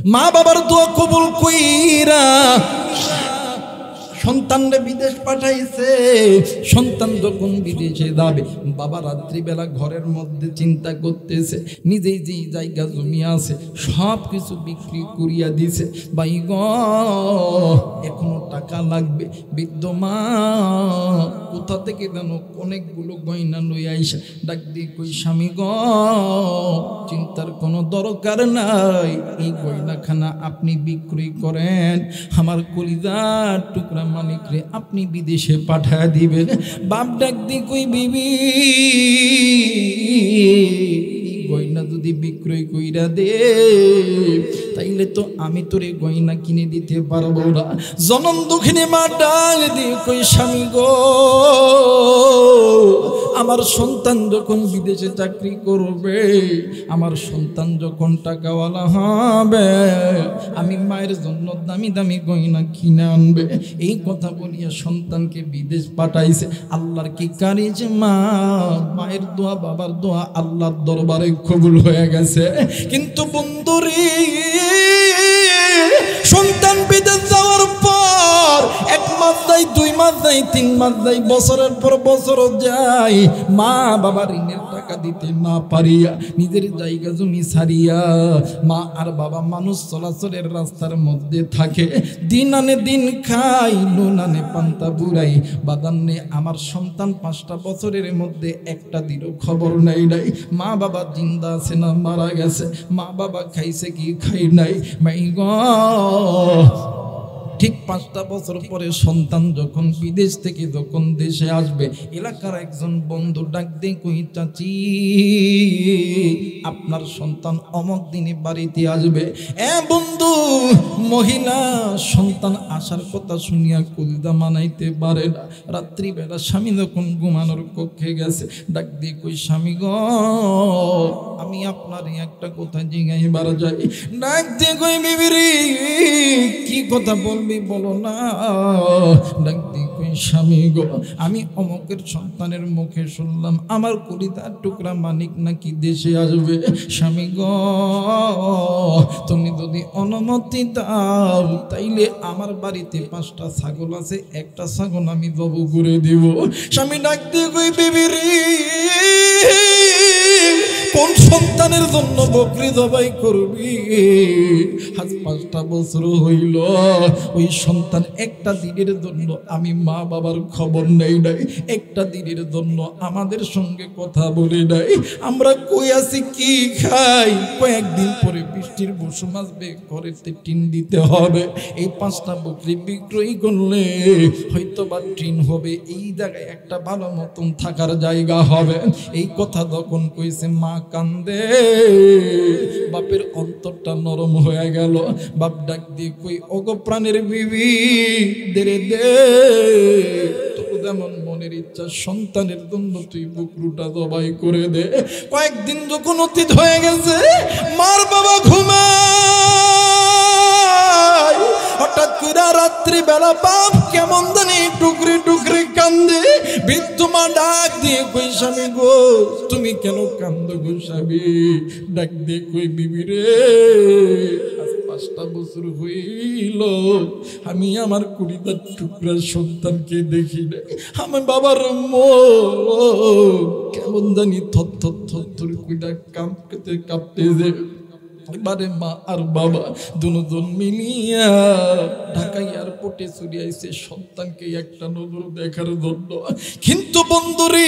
মা বাবার দোয়া কবুল কইরা সন্তানরে বিদেশ পাঠাইছে। সন্তান যখন বিদেশে যাবে, বাবা রাত্রিবেলা ঘরের মধ্যে চিন্তা করতেছে, নিজেই যে জায়গা জমি আছে সব কিছু বিক্রি করিয়া দিছে। ভাই গ এখনো টাকা লাগবে। বৃদ্ধ মা কোথা থেকে যেন অনেকগুলো গয়না লই আইসা ডাক দিয়ে কই, স্বামী গ চিন্তার কোনো দরকার নাই, এই গয়নাখানা আপনি বিক্রি করেন, আমার কলিজার টুকরা মানিক রে আপনি বিদেশে পাঠায় দিবেন। বাপ ডাক দি কই, বিবি গয়না যদি বিক্রয় কইরা দে তাইলে তো আমি তোরে গয়না কিনে দিতে পারবো না। জনম দুঃখিনী মা ডাক দি কই, স্বামী গো আমার সন্তান যখন বিদেশে চাকরি করবে, আমার সন্তান যখন টাকাওয়ালা হবে, আমি মায়ের জন্য দামি দামি গয়না কিনে আনবে। এই কথা বলিয়া সন্তানকে বিদেশ পাঠাইছে। আল্লাহর কি কারিজ, মা মায়ের দোয়া বাবার দোয়া আল্লাহর দরবারে কবুল হয়ে গেছে। কিন্তু বন্ধুরে সন্তান বিদেশ যাওয়ার পর 1 মাস যায়, 2 মাস যায়, 3 মাস যায়, বছরের পর বছর যায়, মা বাবা ঋণের টাকা দিতে না পারিয়া নিজের জায়গা জমি ছাড়িয়া মা আর বাবা মানুষ চলাচলের রাস্তার মধ্যে থাকে। দিন আনে দিন খাই, নুন আনে পান্তা বুড়াই। বাদান্নে আমার সন্তান 5টা বছরের মধ্যে একটা দিনও খবর নাই। মা বাবা জিন্দা আছে না মারা গেছে, মা বাবা খাইছে কি খাই নাই। মাই গ ঠিক 5টা বছর পরে সন্তান যখন বিদেশ থেকে যখন দেশে আসবে, এলাকার একজন বন্ধু ডাক দিয়ে কই, চাচি আপনার সন্তান অমক দিনে বাড়িতে আসবে। বন্ধু মহিলা সন্তান আসার কথা শুনিয়া কলিজা মানাইতে পারে না। রাত্রিবেলা স্বামী যখন ঘুমানোর কক্ষে গেছে, ডাক দিয়ে কই, স্বামী গো আমি আপনার একটা কথা জিজ্ঞাইবার যাই। ডাক দিয়ে কই, বিবি রে কি কথা বলবি বলো না। ডাক দিয়ে কই, স্বামী গো আমি অমকের সন্তানের মুখে শুনলাম আমার কলিজার টুকরা মানিক নাকি দেশে আসবে। স্বামী গো তুমি যদি অনুমতি দাও তাইলে আমার বাড়িতে 5টা ছাগল আছে, একটা ছাগল আমি জব করে দিব। স্বামী ডাক দিয়ে কই, বিবি রে কোন সন্তানের জন্য বকরি জবাই করবি? আজ 5টা বছর হইল ওই সন্তান একটা দিনের জন্য আমি মা বাবার খবর নেই নাই, একটা দিনের জন্য আমাদের সঙ্গে কথা বলে নাই। আমরা কই আছি কি খাই, কয়েকদিন পরে বৃষ্টির মৌসুম আসবে, ঘরেতে টিন দিতে হবে। এই 5টা বকরি বিক্রয় করলে হয়তো বা টিন হবে, এই জায়গায় একটা ভালো মতন থাকার জায়গা হবে। এই কথা যখন কইছে মা কান্দে, বাপের অন্তরটা নরম হয়ে গেল। বাপ ডাক দিয়ে কই, ওগো প্রাণের বিবি দেরে দে, তোর যেমন মনের ইচ্ছা সন্তানের জন্য তুই বকরুটা জবাই করে দে। কয়েকদিন যখন অতীত হয়ে গেছে, মার বাবা ঘুমায়, হঠাৎ করে রাত্রি বেলা বাপ কেমন জানি টুকরি টুকরি কান্দে। বৃদ্ধ মা ডাক দিয়ে কই, স্বামী গো তুমি কেন কান্দ গো স্বামী? ডাক দিয়ে কই, বিবি রে আজ 5টা বছর হইল আমি আমার কলিজার টুকরা সন্তানকে দেখি না। আমার বাবার কেমন জানি থর থর থর থর কইটা কাঁপতে কাঁপতেছে। এবারে মা আর বাবা দুজন মিলিয়া ঢাকা এয়ারপোর্টে চলে আইছে সন্তানকে একটা নজর দেখার জন্য। কিন্তু বন্ধুরে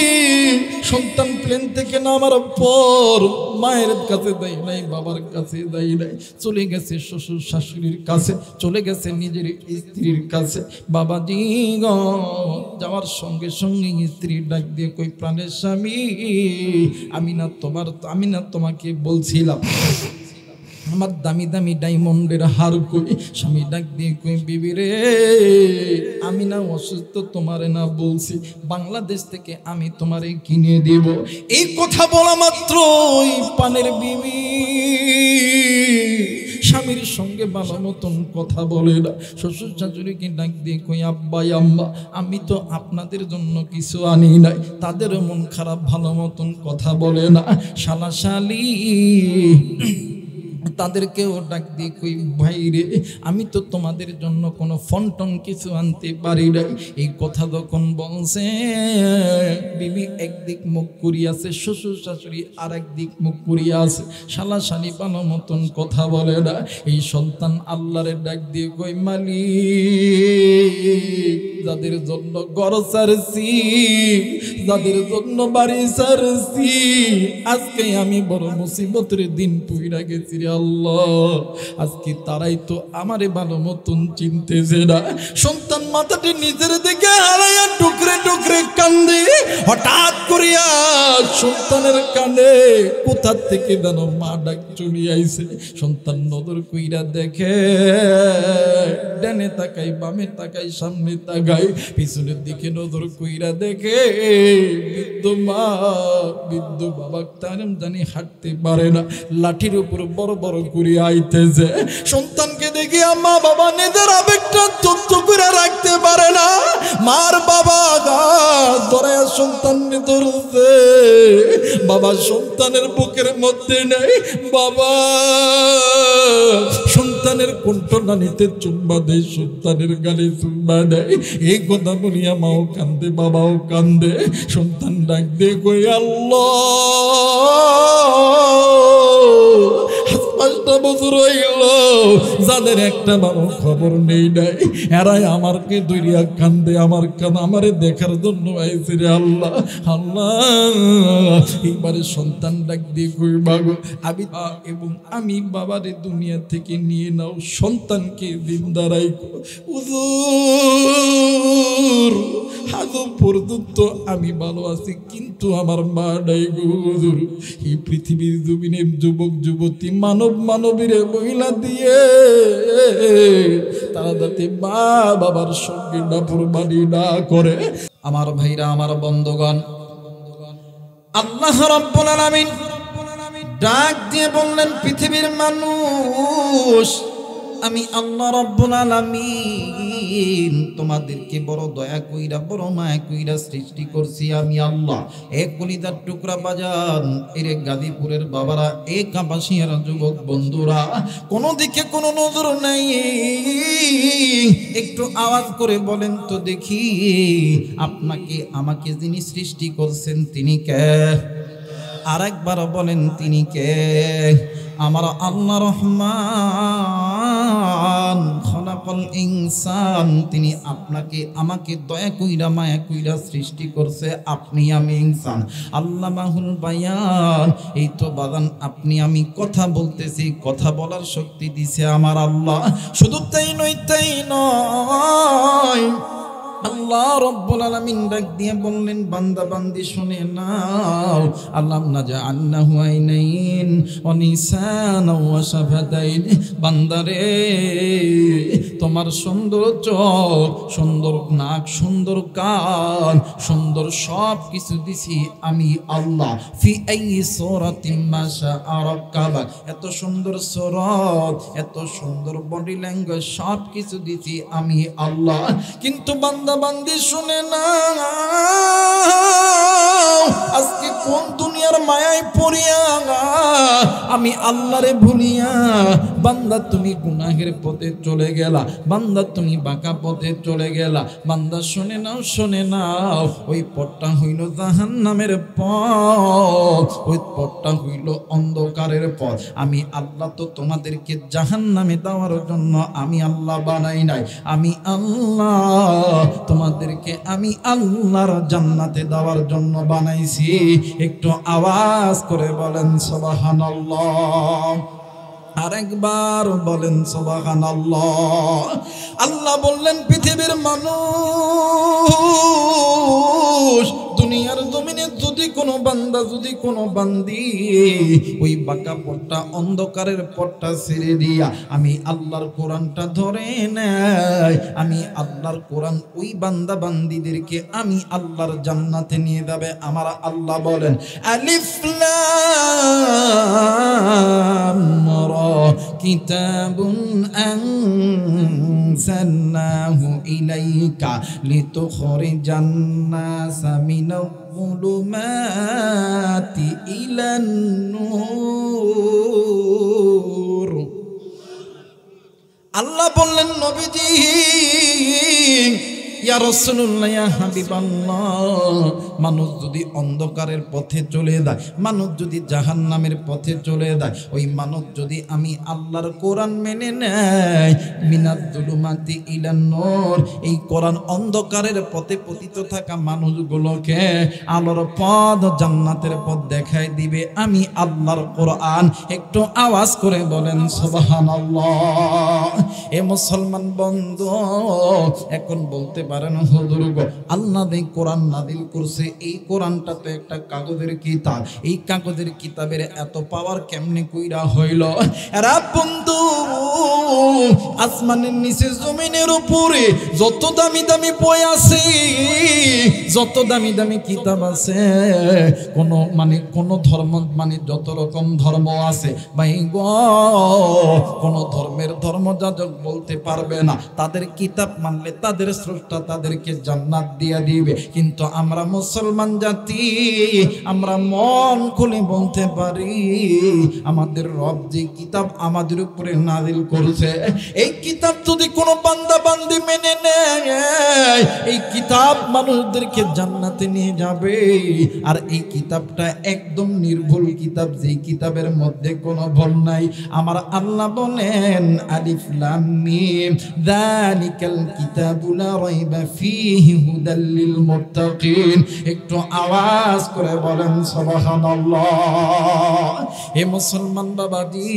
সন্তান প্লেন থেকে নামার পর মায়ের কাছে দেয় নাই, বাবার কাছে দেয় নাই, চলে গেছে শ্বশুর শাশুড়ির কাছে, চলে গেছে নিজের স্ত্রীর কাছে। বাবাজি গো যাওয়ার সঙ্গে সঙ্গে স্ত্রী ডাক দিয়ে কই, প্রাণের স্বামী আমি না তোমাকে বলছিলাম আমার দামি দামি ডায়মন্ডের হার কই? স্বামী ডাক দিয়ে কই, বিবি রে আমি না অসুস্থ তোমারে না বলছি, বাংলাদেশ থেকে আমি তোমারে কিনে দেব। এই কথা বলা মাত্রই পানের বিবি স্বামীর সঙ্গে ভালো মতন কথা বলে না। শ্বশুর শাশুড়িকে ডাক দিয়ে কই, আব্বা আম্মা আমি তো আপনাদের জন্য কিছু আনি নাই। তাদেরও মন খারাপ, ভালো মতন কথা বলে না। শালা শালি তাদেরকেও ডাক দিয়ে কই ভাই রে, আমি তো তোমাদের জন্য কোনো ফন্টন কিছু আনতে পারি নাই। এই কথা যখন বলছে, বিবি একদিক মুখ করিয়া আছে, শ্বশুর শাশুড়ি আর একদিক মুখ করিয়া আছে, শালা শালি বানো মতন কথা বলে না। এই সন্তান আল্লাহরে ডাক দিয়ে কই মালিক, যাদের জন্য ঘর ছাড়ছি, যাদের জন্য বাড়ি ছাড়ছি, আজকে আমি বড় মুসিবতের দিন পুইরা গেছি রে আল্লাহ। আজকে তারাই তো আমারে ভালো মতন চিনতেছে না। সন্তান মাথাটি নিজের দিকে হারাইয়া টুকরে টুকরে কান্দে। হঠাৎ করিয়া সন্তানের কানে কোথা থেকে যেন মা ডাক চলে আইছে। সন্তান নজর কইরা দেখে, ডানে তাকাই, বামে তাকাই, সামনে তাকাই, পিছনের দিকে নজর কইরা দেখে বৃদ্ধ মা, বৃদ্ধ বাবা তার জানি হাঁটতে পারে না, লাঠির উপর বড় বড় করে আইতেছে। সন্তানকে দেখে মা বাবা নিজের আবেগটা তথ্য করে রাখতে পারে না। মার বাবা ধরে সন্তান ধরছে, বাবা সন্তানের বুকের মধ্যে নেই, বাবা সন্তানের কণ্ঠনালীতে চুম্বা দেয়, সন্তানের গালে চুম্বা দেয়। এই কথা বলিয়া মাও কান্দে, বাবাও কান্দে। সন্তান ডাক দিয়ে কই আল্লাহ, 5টা বছর হয়ে গেল, যাদের একটা ভালো খবর নেই নাই, এরাই আমারকে দইরিয়া কান্দে, আমারে দেখার জন্য আইছে রে আল্লাহ। আল্লাহ এইবারে সন্তান ডাক দিয়ে কই মাগো, এবং আমি বাবারে দুনিয়া থেকে নিয়ে নাও, সন্তানকে জিন্দা রাখো। হুজুর আজ পর্যন্ত আমি ভালো আছি, কিন্তু আমার মা নাই গো হুজুর। এই পৃথিবীর জমিনের যুবক যুবতী মানবীর মহিলা দিয়ে তারা যাতে মা বাবার সঙ্গে নাফরমানি না করে। আমার ভাইরা, আমার বন্ধুগণ, আল্লাহ রাব্বুল আলামিন ডাক দিয়ে বললেন, পৃথিবীর মানুষ, আমি আল্লাহ রাব্বুল আলামিন তোমাদেরকে বড় দয়া কইরা, বড় মায়া কইরা সৃষ্টি করছি আমি আল্লাহ। এক কলিজার টুকরা বাজান, এর গাজীপুরের বাবারা, এক কাপাসিয়ার যুবক বন্ধুরা, কোনো দিকে কোনো নজর নাই, একটু আওয়াজ করে বলেন তো দেখি, আপনাকে আমাকে যিনি সৃষ্টি করছেন তিনি কে? আরেকবার বলেন তিনি কে? আমার আল্লাহ রহমান খলাকাল ইনসান, তিনি আপনাকে আমাকে দয়া কইরা মায়া কইরা সৃষ্টি করছে। আপনি আমি ইনসান, আল্লামাহুল বায়ান। এই তো বাদান, আপনি আমি কথা বলতেছি, কথা বলার শক্তি দিছে আমার আল্লাহ। শুধু তাই নয়, আল্লাহ রাব্বুল আলামিন ডাক দিয়ে বললেন, বান্দা বান্দি শুনে নাও, আল্লাম নাজআলনাহু আইনাইন ওয়া লিসানাও ওয়া শাফাতাইন। বান্দারে, তোমার সুন্দর চোখ, সুন্দর নাক, সুন্দর কান, সুন্দর সব কিছু দিছি আমি আল্লাহ। ফি আইয়ি সূরাতিন মা শাআ রাক্কাবা, এত সুন্দর সূরত, এত সুন্দর বডি ল্যাঙ্গুয়েজ, সব কিছু দিছি আমি আল্লাহ। কিন্তু বান্দি শুনে না, আজকে কোন দুনিয়ার মায়ায় পড়িয়া আমি আল্লাহরে ভুলিয়া বান্দা তুমি গুনাহের পথে চলে গেলা, বান্দা তুমি বাঁকা পথে চলে গেলা। বান্দা শুনে নাও, ওই পথটা হইল জাহান্নামের পথ, ওই পথটা হইল অন্ধকারের পথ। আমি আল্লাহ তো তোমাদেরকে জাহান্নামে দেওয়ার জন্য আমি আল্লাহ বানাই নাই, আমি আল্লাহ তোমাদেরকে আমি আল্লাহর জান্নাতে দেওয়ার জন্য বানাইছি। একটু আওয়াজ করে বলেন সুবহানাল্লাহ, আরেকবার বলেন সুবহানাল্লাহ। আল্লাহ বললেন, পৃথিবীর মানুষ, দুনিয়ার জমিনে যদি কোনো বান্দা, যদি কোনো বান্দি ওই বাঁকা পথটা, অন্ধকারের পথটা ছেড়ে দিয়া আমি আল্লাহর কোরআনটা ধরে নেয়, আমি আল্লাহর কোরআন ওই বান্দা বান্দিদেরকে আমি আল্লাহর জান্নাতে নিয়ে যাবে। আমার আল্লাহ বলেন, আলিফ লাম রা কিতাবুন আনজালনাহু ইলাইকা লিতুখরিজান নাসা মিনাল যুলুমাতি ইলান নূর। আল্লাহ বললেন নবীজি ইয়া রাসূলুল্লাহ ইয়া হাবিবাল্লাহ, মানুষ যদি অন্ধকারের পথে চলে যায়, মানুষ যদি জাহান্নামের পথে চলে যায়, ওই মানুষ যদি আমি আল্লাহর কোরআন মেনে নেয়, মিনাজ জুলুমাতি ইলান নূর, এই কোরআন অন্ধকারের পথে পতিত থাকা মানুষগুলোকে আলোর পথ, জান্নাতের পথ দেখাই দিবে আমি আল্লাহর কোরআন। একটু আওয়াজ করে বলেন সুবহানাল্লাহ। এ মুসলমান বন্ধু, এখন বলতে পারেন হুজুর গো, আল্লাহ এই কোরআন নাযিল করছে, এই কোরআনটা তো একটা কাগজের কিতাব, এই কাগজের কিতাবের এত পাওয়ার কেমনে কইরা হইল? এরা বন্ধু, আসমানের নিচে জমিনের উপরে যত দামি দামি বই আছে, যত দামি দামি কিতাব আছে, কোন ধর্ম যত রকম ধর্ম আছে ভাই গো, কোন ধর্মের ধর্মযাজক বলতে পারবে না তাদের কিতাব মানলে তাদের স্রষ্টা তাদেরকে জান্নাত দিয়ে দিবে। কিন্তু আমরা মুসলমান জাতি, আমরা মন খুলে বলতে পারি আমাদের রব যে কিতাব আমাদের উপরে নাযিল করেছে, এই কিতাব যদি কোনো বান্দা বান্দি মেনে নেয়, এই কিতাব মানুষদেরকে জান্নাতে নিয়ে যাবে। আর এই কিতাবটা একদম নির্ভুল কিতাব, যে কিতাবের মধ্যে কোনো ভুল নাই। আমার আল্লাহ বলেন আলিফ লাম মিম যালিকাল কিতাবু লা রাইবা ফীহি হুদাল লিল মুত্তাকিন। একটু আওয়াজ করে বলেন সুবহানাল্লাহ। হে মুসলমান বাবাজি,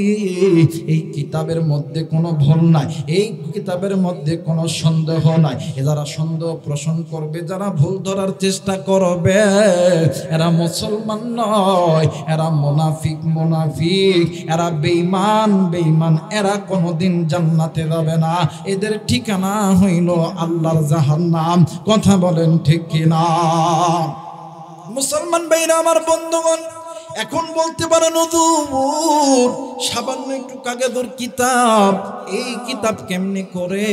এই কিতাবের মধ্যে কোনো ভুল নাই, এই কিতাবের মধ্যে কোনো সন্দেহ নাই। যারা সন্দেহ পোষণ করবে, যারা ভুল ধরার চেষ্টা করবে, এরা মুসলমান নয়, এরা মুনাফিক, এরা বেঈমান, এরা কোনোদিন জান্নাতে যাবে না। এদের ঠিকানা হইল আল্লাহর জাহান্নাম। কথা বলেন ঠিক কিনা? মুসলমান ভাইরা আমার, বন্ধুগণ, এখন বলতে পারেন হুজুর সামান্য একটু কাগজের কিতাব, এই কিতাব কেমনে করে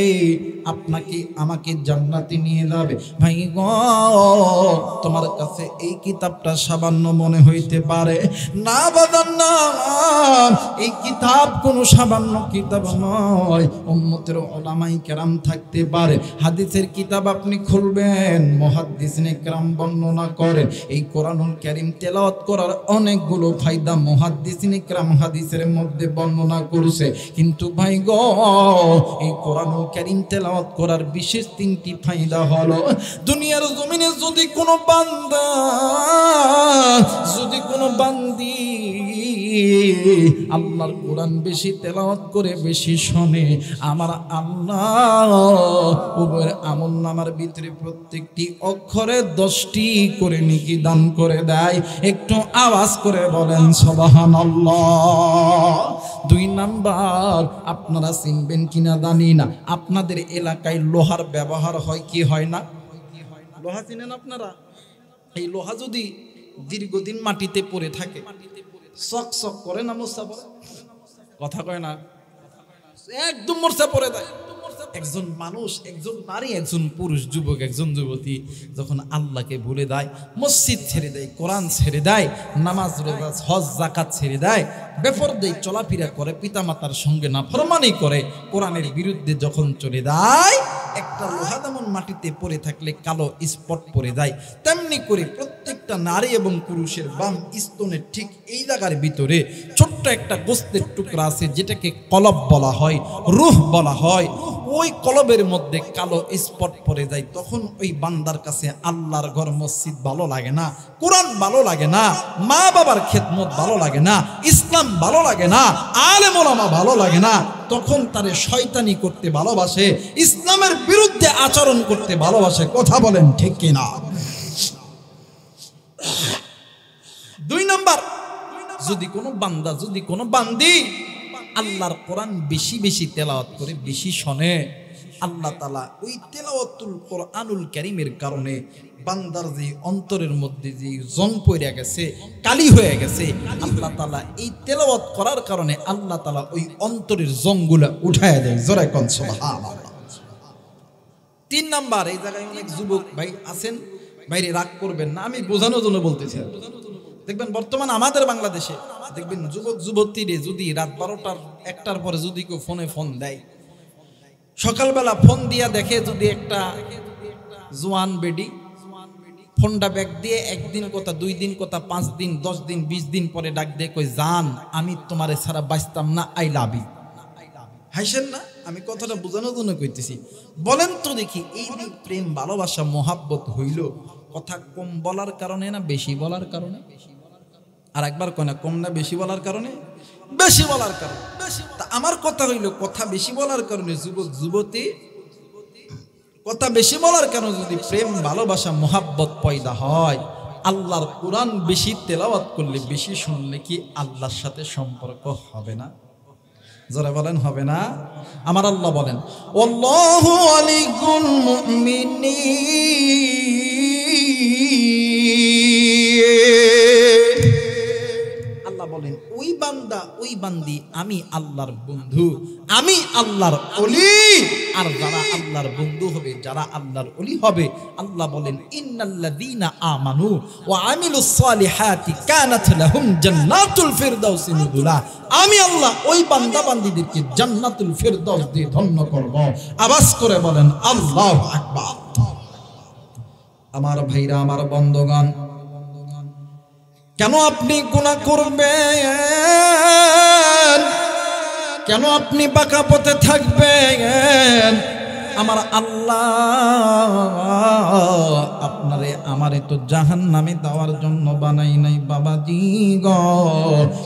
আপনাকে আমাকে জান্নাতে নিয়ে যাবে? ভাই গো, তোমার কাছে এই কিতাবটা সামান্য মনে হইতে পারে, না বাজান না, এই কিতাব কোনো সামান্য কিতাব নয়। উম্মতের উলামায়ে কেরাম থাকতে পারে, হাদিসের কিতাব আপনি খুলবেন, মুহাদ্দিসিনে কেরাম বর্ণনা করে এই কোরআনুল কারীম তেলাওয়াত করার অনেকগুলো ফায়দা মুহাদ্দিসিনে কেরাম হাদিসের মধ্যে বর্ণনা করেছে। কিন্তু ভাই গো, এই কোরআনুল কারীম তেলাওয়াত করার বিশেষ তিনটি ফায়দা হলো, দুনিয়ার জমিনে যদি কোনো বান্দা, যদি কোনো বান্দি আল্লাহর কোরআন বেশি তেলাওয়াত করে, বেশি শোনে, আমার আল্লাহ উভয়ের আমলনামার ভিতরে প্রত্যেকটি অক্ষরে 10টি করে নেকি দান করে দেয়। একটু আওয়াজ করে বলেন সুবহানাল্লাহ। 2 নাম্বার, আপনারা চিনবেন কিনা জানি না, আপনাদের এলাকায় লোহার ব্যবহার হয় কি হয় না? লোহা চিনেন আপনারা? এই লোহা যদি দীর্ঘদিন মাটিতে পড়ে থাকে, চক চক করে না, মোর্চা পড়ে? কথা কয় না, একদম মোর্চা পড়ে দেয়। একজন মানুষ, একজন নারী, একজন পুরুষ, যুবক, একজন যুবতী যখন আল্লাহকে ভুলে দেয়, মসজিদ ছেড়ে দেয়, কোরআন ছেড়ে দেয়, নামাজ রোজা হজ যাকাত ছেড়ে দেয়, বেপরদাই চলাফেরা করে, পিতামাতার সঙ্গে নাফরমানি করে, কোরআনের বিরুদ্ধে যখন চলে যায়, একটা লোহা যেমন মাটিতে পড়ে থাকলে কালো স্পট পড়ে যায়, তেমনি করে প্রত্যেকটা নারী এবং পুরুষের বাম স্তনের ঠিক এই জায়গার ভিতরে ছোট্ট একটা গোস্তের টুকরা আছে, যেটাকে কলব বলা হয়, রূহ বলা হয়। ওই কলবের মধ্যে কালো স্পট পড়ে যায়, তখন ওই বান্দার কাছে আল্লাহর ঘর মসজিদ ভালো লাগে না, কোরআন ভালো লাগে না, মা বাবার খেদমত ভালো লাগে না, ইসলাম ভালো লাগে না, আলেম ওলামা ভালো লাগে না। তখন তারে শয়তানি করতে ভালোবাসে, ইসলামের বিরুদ্ধে আচরণ করতে ভালোবাসে। কথা বলেন ঠিক কিনা? 2 নাম্বার, যদি কোনো বান্দা, যদি কোনো বান্দি আল্লাহর কোরআন বেশি বেশি তেলাওয়াত করে, বেশি শোনে, আল্লাহ তাআলা ওই তেলাওয়াতুল কোরআনুল কারীমের কারণে বান্দার যে অন্তরের মধ্যে যে জং পড়ে গেছে, কালি হয়ে গেছে, আল্লাহ তাআলা এই তেলাওয়াত করার কারণে আল্লাহ তাআলা ওই অন্তরের জংগুলা উঠায় দেয়। জোরে কোন সুবহানাল্লাহ। 3 নাম্বার, এই জায়গায় অনেক যুবক ভাই আছেন, বাইরে রাগ করবেন না, আমি বোঝানোর জন্য বলতেছি। দেখবেন বর্তমান আমাদের বাংলাদেশে দেখবেন যুবক যুবতীরে যদি রাত 12টা 1টার পরে যদি কেউ ফোনে ফোন দেয়, সকালবেলা ফোন দিয়া দেখে যদি একটা জোয়ান বেডি ফোনটা ব্যাগ দিয়ে একদিন কথা, 2 দিন কথা, 5 দিন, 10 দিন, 20 দিন পরে ডাক দিয়ে কই, জান আমি তোমারে ছাড়া বাঁচতাম না, আই লাভ ইউ। হাসেন না? আমি কথাটা বোঝানোর জন্য কইতেছি। বলেন তো দেখি, এই যে প্রেম ভালোবাসা মোহাব্বত হইল, কথা কম বলার কারণে না বেশি বলার কারণে? আর একবার কয় না, কম না বেশি বলার কারণে? বেশি বলার কারণে। তা আমার কথা হইল, কথা বেশি বলার কারণে যুবক যুবতী, কথা বেশি বলার কারণে যদি প্রেম ভালোবাসা মোহাব্বত পয়দা হয়, আল্লাহর কোরআন বেশি তেলাওয়াত করলে, বেশি শুনলে কি আল্লাহর সাথে সম্পর্ক হবে না? যারা বলেন হবে না? আমার আল্লাহ বলেন, আল্লাহু আলিকুল মুমিনিন। আল্লাহ বলেন, ওই বান্দা ওই বান্দি আমি আল্লাহর বন্ধু, আমি আল্লাহর ওলি। আর যারা আল্লাহর বন্ধু হবে, যারা আল্লাহর ওলি হবে, আল্লাহ বলেন, ইন্নাল্লাযীনা আমানু ওয়া আমিলুস সালিহাতি কানাত লাহুম জান্নাতুল ফিরদাউসি নুজুলা। আমি আল্লাহ ওই বান্দা বান্দীদেরকে জান্নাতুল ফিরদাউস দিয়ে ধন্য করব। আওয়াজ করে বলেন আল্লাহু আকবার। আমার ভাইরা, আমার বন্ধুগণ, কেন আপনি গুনাহ করবেন? কেন আপনি বাঁকা পথে থাকবেন? আমার আল্লাহ আপনারে আমারে তো জাহান্নামে দেওয়ার জন্য বানাই নাই বাবাজি গো।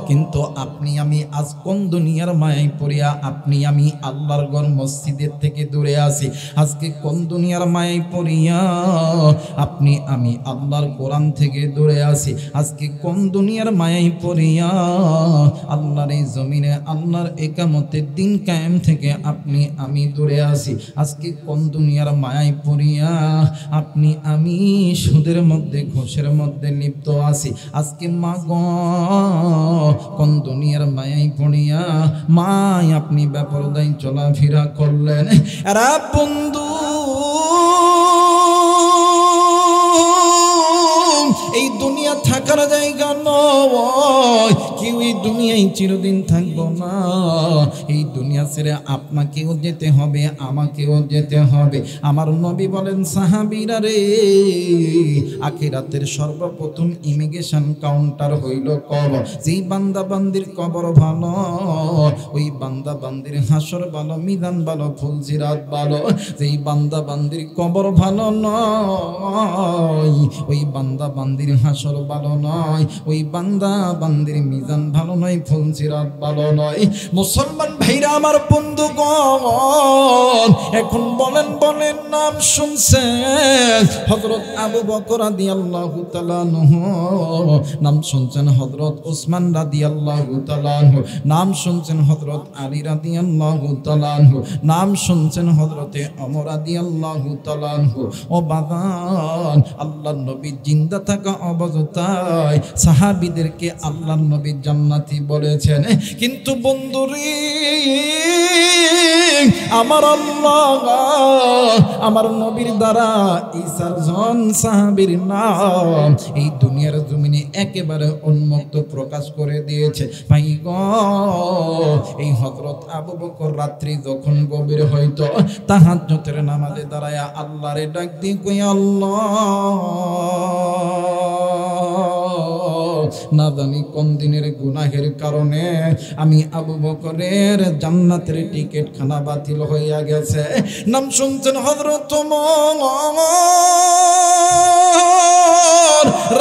কিন্তু আপনি আমি আজ কোন দুনিয়ার মায়ায় পড়িয়া আপনি আমি আল্লাহর ঘর মসজিদের থেকে দূরে আছি। আজকে কোন দুনিয়ার মায়ায় পড়িয়া আপনি আমি আল্লাহর কোরআন থেকে দূরে আছি। আজকে কোন দুনিয়ার মায়ায় পড়িয়া আল্লাহর এই জমিনে আল্লাহর একামতের দিন কায়েম থেকে আপনি আমি দূরে আছি। আজকে কোন দুনিয়ার মায়ায় পড়িয়া আপনি আমি সুদের মধ্যে, ঘুষের মধ্যে লিপ্ত আছি। আজকে মা গো, কোন দুনিয়ার মায়ায় পড়িয়া মাই আপনি বেপরদায় চলাফেরা করলেন। এরা বন্ধু, এই দুনিয়া থাকার জায়গা নয়। কেউ এই দুনিয়ায় চিরদিন থাকবো না। এই দুনিয়া ছেড়ে আপনাকেও যেতে হবে, আমাকেও যেতে হবে। আমার নবী বলেন, সাহাবীরা রে, আখিরাতের সর্বপ্রথম ইমিগ্রেশন কাউন্টার হইল কবর। যেই বান্দা বান্দির কবর ভালো, ওই বান্দা বান্দির হাসর ভালো, মিজান ভালো, ফুলসিরাত ভালো। যেই বান্দা বান্দির কবর ভালো নয়, ওই বান্দা বান্দির হাসর ভালো নয়, ওই বান্দা বান্দির মিজান ভালো নয়, ফুলসিরাত ভালো নয়। মুসলমান ভাইরা, আমার বন্ধুগণ, এখন বলেন বলেন, নাম শুনছেন হযরত আবু বকর রাদিয়াল্লাহু তাআলা আনহু, নাম শুনছেন হযরত ওসমান রাদিয়াল্লাহু তাআলা আনহু, নাম শুনছেন হযরত আলী রাদিয়াল্লাহু তাআলা আনহু, নাম শুনছেন হযরতে ওমর রাদিয়াল্লাহু তাআলা আনহু। ও বাবান, আল্লাহর নবী জিন্দা থাকা অবস্থায় সাহাবীদেরকে আল্লাহর নবী জান্নাতি বলেছেন। কিন্তু বন্ধুরে, আমার আল্লাহ আমার নবীর দ্বারা এই 4 জন সাহাবীর নাম এই দুনিয়ার জমিনে একেবারে উন্মুক্ত প্রকাশ করে দিয়েছে। ভাই গো, এই হযরত আবু বকর রাত্রি যখন গভীর হইতো, তাহাজ্জুদের নামাজে দাঁড়ায়া আল্লাহরে ডাক দিয়ে কই, আল্লাহ, না জানি কোন দিনের গুনাহের কারণে আমি আবু বকরের জান্নাতের টিকিট খানা বাতিল হইয়া গেছে। নাম শুনছেন হযরত ওমর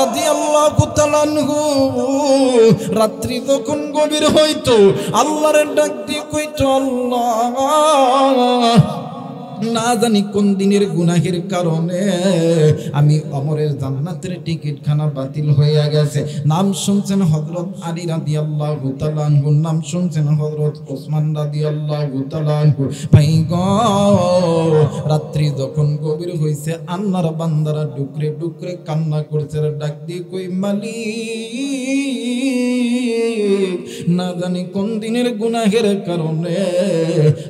রাদিয়াল্লাহু তাআলা আনহু, রাত্রি যখন গভীর হইতো আল্লাহর ডাক দিয়ে কইতো, আল্লাহ, না জানি কোন দিনের গুনাহের কারণে আমি ওমরের জান্নাতের টিকিট খানা বাতিল হইয়া গেছে। নাম শুনছেন হযরত আলী রাদিয়াল্লাহু তাআলা আনহু, নাম শুনছেন হযরত ওসমান রাদিয়াল্লাহু তাআলা আনহু। ভাই গো, রাত্রি যখন গভীর হইছে, আল্লাহর বান্দারা ডুকরে ডুকরে কান্না করছে, ডাক দিয়ে কই, মালিক না জানি কোন দিনের গুনাহের কারণে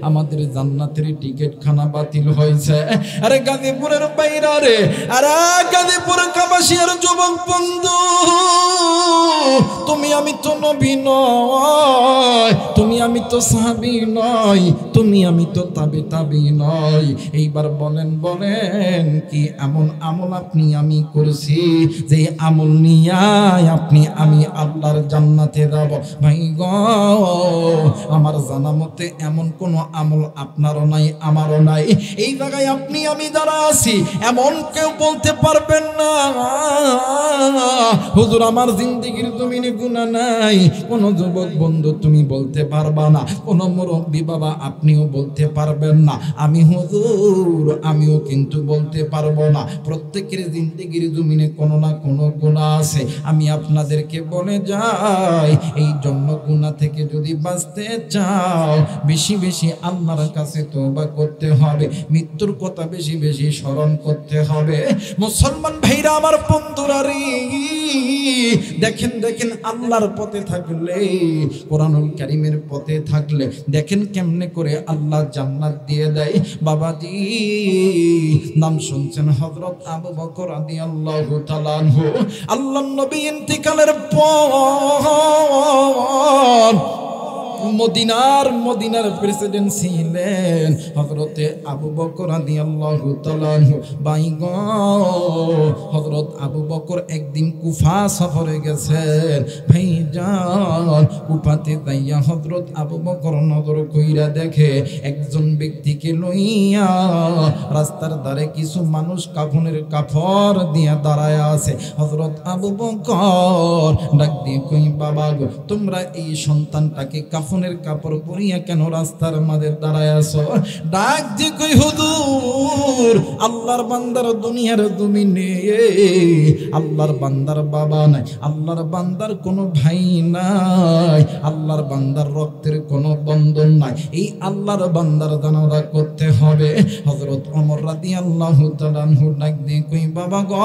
আমাদের জান্নাতের টিকিট খানা বাতিল হয়েছে। আরে গাজীপুরের বাইরা রে, আরে গাজীপুর কাবাসিয়ার যুবক বন্ধু, তুমি আমি তো নবী নয়, তুমি আমি তো সাহাবী নয়, তুমি আমি তো তাবি নয়। এইবার বলেন বলেন কি এমন আমল আপনি আমি করছি যে আমল নিয়ে আপনি আমি আল্লাহর জান্নাতে যাব? ভাই গো, আমার জানা মতে এমন কোন আমল আপনারও নাই আমারও নাই। এই জায়গায় আপনি আমি যারা আছি এমন কেউ বলতে পারবেন না হুজুর আমার জিন্দেগির জমিনে গুনাহ নাই। কোন যুবক বন্ধু তুমি বলতে পারবা না, কোন মুরব্বী বাবা আপনিও বলতে পারবেন না, আমি হুজুর আমিও কিন্তু বলতে পারবো না। প্রত্যেকের জিন্দেগির জমিনে কোনো না কোনো গুনাহ আছে। আমি আপনাদেরকে বলে যাই, এই জন্য গুনাহ থেকে যদি বাঁচতে চাও বেশি বেশি আল্লাহর কাছে তওবা করতে হবে, মৃত্যুর কথা বেশি বেশি স্মরণ করতে হবে। মুসলমান ভাইরা আমার বন্ধুরা রে, দেখেন দেখেন আল্লাহর পথে থাকলে, কোরআনুল কারীমের পথে থাকলে দেখেন কেমনে করে আল্লাহ জান্নাত দিয়ে দেয়। বাবাজি নাম শুনছেন হযরত আবু বকর রাদিয়াল্লাহু তাআলা আনহু। আল্লাহর নবী ইন্তিকালের পর মদিনার প্রেসিডেন্ট ছিলেন হযরতে আবু বকর রাদিয়াল্লাহু তাআলা আনহু। বাইগো হযরত আবু বকর একদিন কুফা সফরে গেছেন। ভাইজান কুফাতে যাইয়া হযরত আবু বকর নজর কইরা দেখে একজন ব্যক্তিকে লইয়া রাস্তার ধারে কিছু মানুষ কাফনের কাপড় দিয়া দাঁড়ায় আছে। হযরত আবু বকর ডাক দিয়ে কই, বাবা গো তোমরা এই সন্তানটাকে কাফনের কাপড় পরিয়া কেন রাস্তার মাঝে দাঁড়ায় আছো? ডাক দিয়ে কই, হুজুর আল্লাহর বান্দার দুনিয়ার জমিনে আল্লাহর বান্দার বাবা নাই, আল্লাহর বান্দার কোনো ভাই নাই, আল্লাহর বান্দার রক্তের কোনো বন্ধন নাই। এই আল্লাহর বান্দার জানাজা করতে হবে। হযরত ওমর রাদিয়াল্লাহু তাআলা আনহু ডাক দিয়ে কই, বাবা গো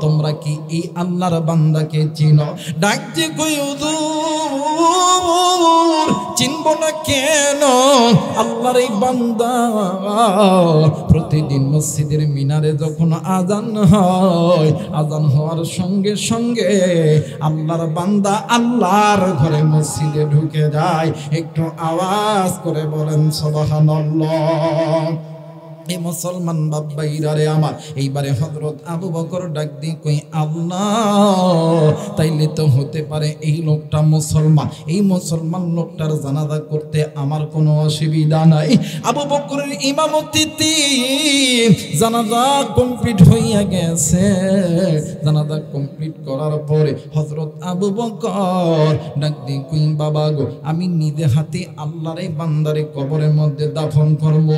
তোমরা কি এই আল্লাহর বান্দাকে চিনো? ডাক দিয়ে কই, হুজুর চিনব না কেন? আল্লাহর এই বান্দা প্রতিদিন মসজিদের মিনারে যখন আজান হয়, আজান হওয়ার সঙ্গে সঙ্গে আল্লাহর বান্দা আল্লাহর ঘরে মসজিদে ঢুকে যায়। একটু আওয়াজ করে বলেন সুবহানাল্লাহ। এই মুসলমান বাবাইরা রে আমার, এইবারে হযরত আবু বকর ডাক দিয়ে কই, আল্লাহ তাইলে তো হতে পারে এই লোকটা মুসলমান, এই মুসলমান লোকটার জানাজা করতে আমার কোনো অসুবিধা নাই। আবু বকরের ইমামতিতে জানাজা কমপ্লিট হইয়া গেছে। জানাজা কমপ্লিট করার পরে হযরত আবু বকর ডাক দিয়ে কই, বাবা গো আমি নিজে হাতে আল্লাহর এই বান্দারে কবরের মধ্যে দাফন করব।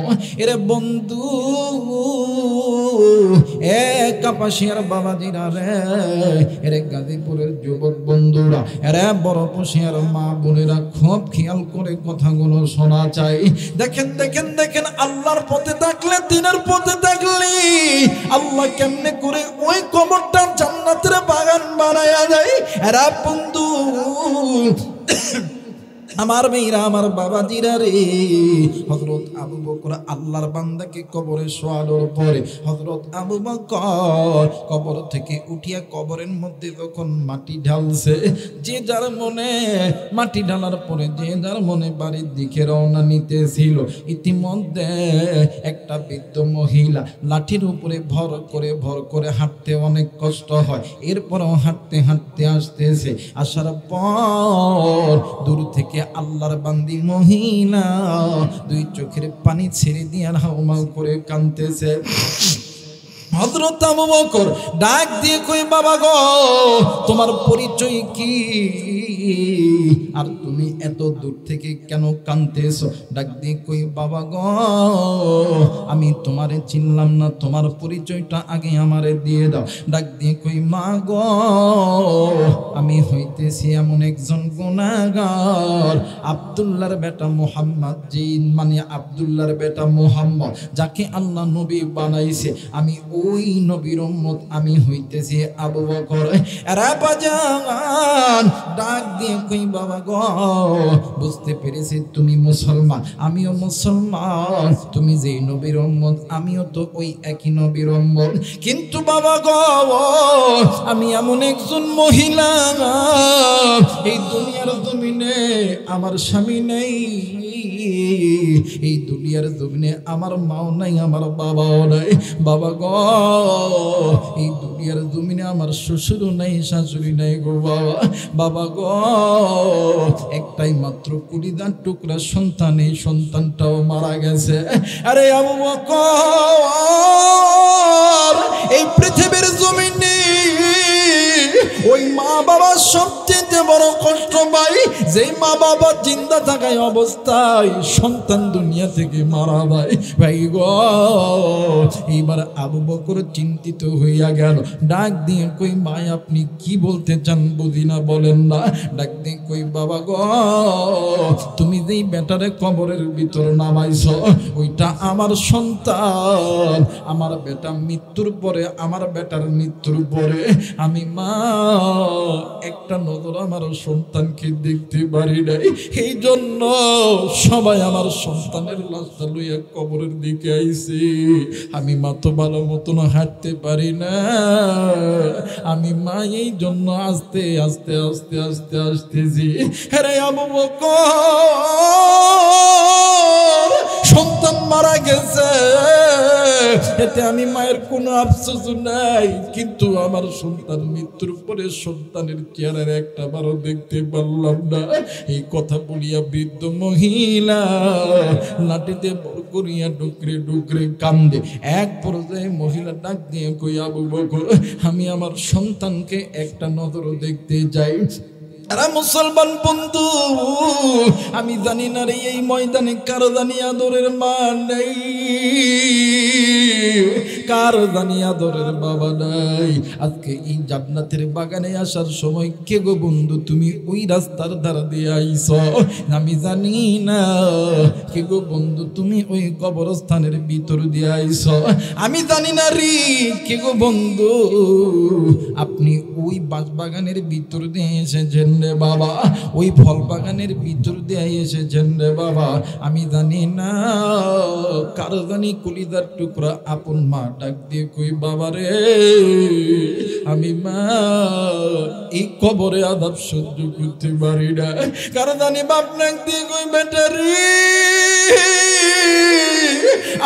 এরে বন্ধু কাপাসিয়ার বাবাজিরা রে, এরে গাজীপুরের যুবক বন্ধুরা, এরে বড় পশিয়ার মা বোনেরা, খুব খেয়াল করে কথাগুলো শোনা চাই। দেখেন দেখেন দেখেন আল্লাহর পথে থাকলে, দিনের পথে থাকলে আল্লাহ কেমনে করে ওই কবরটা জান্নাতের বাগান বানায়া যায়। এরা বন্ধু আমার মেয়েরা, আমার বাবাজিরা রে, হযরত আবু বকর আল্লাহর বান্দাকে কবরে শোয়ানোর পরে হযরত আবু বকর কবর থেকে উঠিয়া কবরের মধ্যে যখন মাটি ঢালছে, যে যার মনে মাটি ঢালার পরে যে যার মনে বাড়ির দিকে রওনা নিতেছিল, ইতিমধ্যে একটা বৃদ্ধ মহিলা লাঠির উপরে ভর করে হাঁটতে অনেক কষ্ট হয়, এরপরও হাঁটতে হাঁটতে আসতেছে। আসার পর দূর থেকে আল্লাহর বান্দি মহিলা দুই চোখের পানি ছেড়ে দিয়ে হাউমাউ করে কাঁদতেছে। হযরত আবু বকর ডাক দিয়ে কই, বাবা গো তোমার পরিচয় কি, আর তুমি এত দূর থেকে কেন কাঁদতেছো? ডাক দিয়ে কই, বাবা গো আমি তোমারে চিনলাম না, তোমার পরিচয়টা আগে আমারে দিয়ে দাও। ডাক দিয়ে কই, মা গো আমি হইতেছি এমন একজন গুনাহগার, আব্দুল্লাহর বেটা মুহাম্মদ, মানে আব্দুল্লাহর বেটা মুহাম্মদ যাকে আল্লাহ নবী বানাইছে, আমি ওই নবীর উম্মত, আমি হইতেছি আবু বকর। এরা বাজান ডাক দিয়ে কই, বাবা গো বুঝতে পেরেছি তুমি মুসলমান, আমিও মুসলমান, তুমি যেই নবীর উম্মত আমিও তো ওই একই নবীর উম্মত। কিন্তু বাবা গো আমি এমন একজন মহিলা, এই দুনিয়ার জমিনে আমার স্বামী নেই, এই দুনিয়ার জমিনে আমার মাও নাই, আমার বাবাও নাই। বাবা গো এই দুনিয়ার জমিনে আমার শ্বশুরও নাই, শাশুড়ি নাই গো বাবা। বাবা গো একটাই মাত্র কুড়িদার টুকরা সন্তান, এই সন্তানটাও মারা গেছে। আরে আবু বকর এই পৃথিবীর জমিনে ওই মা বাবার সবচেয়ে বড় কষ্ট পাই, যে মা বাবা জিন্দা থাকায় অবস্থায় সন্তান দুনিয়া থেকে মারা যায়। ভাই গো এইবার আবু বকর চিন্তিত হইয়া গেল, ডাক দিয়ে কই মা আপনি কি বলতে চান বুঝি না, বলেন না। ডাক দিয়ে কই বাবা গো তুমি যেই বেটারে কবরের ভিতর নামাইছ ওইটা আমার সন্তান, আমার বেটা মৃত্যুর পরে, আমার বেটার মৃত্যুর পরে আমি মা একটা নজর আমার সন্তানকে দেখতে পারি নাই, এই জন্য সবাই আমার সন্তানের লাশটা লইয়া কবরের দিকে আইছে। আমি মা তো ভালো মতন হাঁটতে পারি না, আমি মা এই জন্য আস্তে আস্তে আস্তে আস্তে আসতেছি। হ্যাঁ আবু বকর সন্তান মারা গেছে, এতে আমি মায়ের কোনো আফসোস নাই, কিন্তু আমার সন্তান মৃত্যুর পরে সন্তানের চেহারার একটা বারও দেখতে পারলাম না। এই কথা বলিয়া বৃদ্ধ মহিলা লাঠিতে বড় করিয়া ডুকরে ডুকরে কান্দে। এক পর্যায়ে মহিলা ডাক দিয়ে কই আবু বকর আমি আমার সন্তানকে একটা নজরও দেখতে যাই। মুসলমান বন্ধু আমি জানি না রে এই ময়দানে কার জানি আদরের মা নেই, কার জানি আদরের বাবা নাই। আজকে এই জান্নাতের বাগানে আসার সময় কে গো বন্ধু তুমি ওই রাস্তার ধারা দিয়ে আইছ, আমি জানি না। কে গো বন্ধু তুমি ওই কবরস্থানের ভিতর দিয়ে আইছ, আমি জানি না রে। কে গো বন্ধু আপনি ওই বাগানের ভিতর দিয়ে এসেছেন রে বাবা, ওই ফল বাগানের ভিতর দিয়ে এসেছেন রে বাবা, আমি জানি না। কার জানি কলিজার টুকরা আপন মা ডাক দিয়ে কই বাবা রে আমি মা এই কবরে আযাব সহ্য করতে পারি না। কার জানি বাপ ডাক দিয়ে কই বেটা রে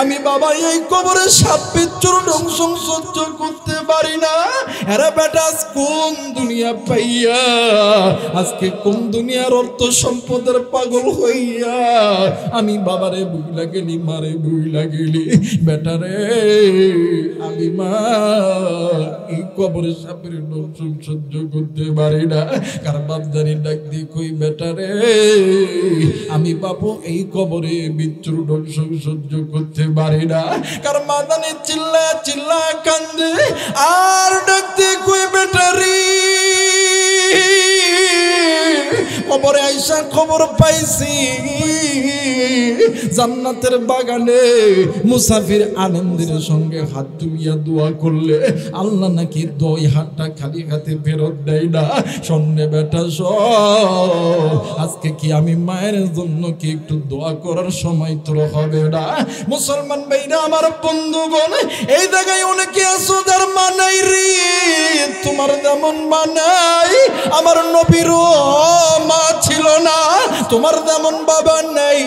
আমি বাবা এই কবরে সাপ বিচ্ছুর ধ্বংস সহ্য করতে পারি না। এরা বেটা কোন দুনিয়া পাইয়া, আজকে কোন দুনিয়ার অর্থ সম্পদের পাগল হইয়া আমি বাবারে বুইলা গেলি, মারে বুইলা গেলি। বেটা রে আমি মা এই কবরে সাপের ধ্বংস সহ্য করতে পারি না। কার বাপ জানি ডাক দিয়ে কই বেটা রে আমি বাবু এই কবরে বিচ্ছুর ধ্বংস সহ্য করতে পারি না। কার মা জানি চিল্লা চিল্লা কান্দে আর ডাক দিয়ে কই বেটা রে কবরে আইসা খবর পাইছি জান্নাতের বাগানে মুসাফির আনন্দের সঙ্গে হাত তুলিয়া দোয়া করলে আল্লাহ নাকি দুই হাতটা খালি হাতে ফেরত দেয় না। শোনে বেটা শোন, আজকে কি আমি মায়ের জন্য কি একটু দোয়া করার সময় তোর হবে না? মুসলমান ভাইরা আমার বন্ধুগণ, এই জায়গায় অনেকে আছো যার মানাই রে, তোমার যেমন মানাই আমার নবীরও মা ছিল না, তোমার যেমন বাবা নাই,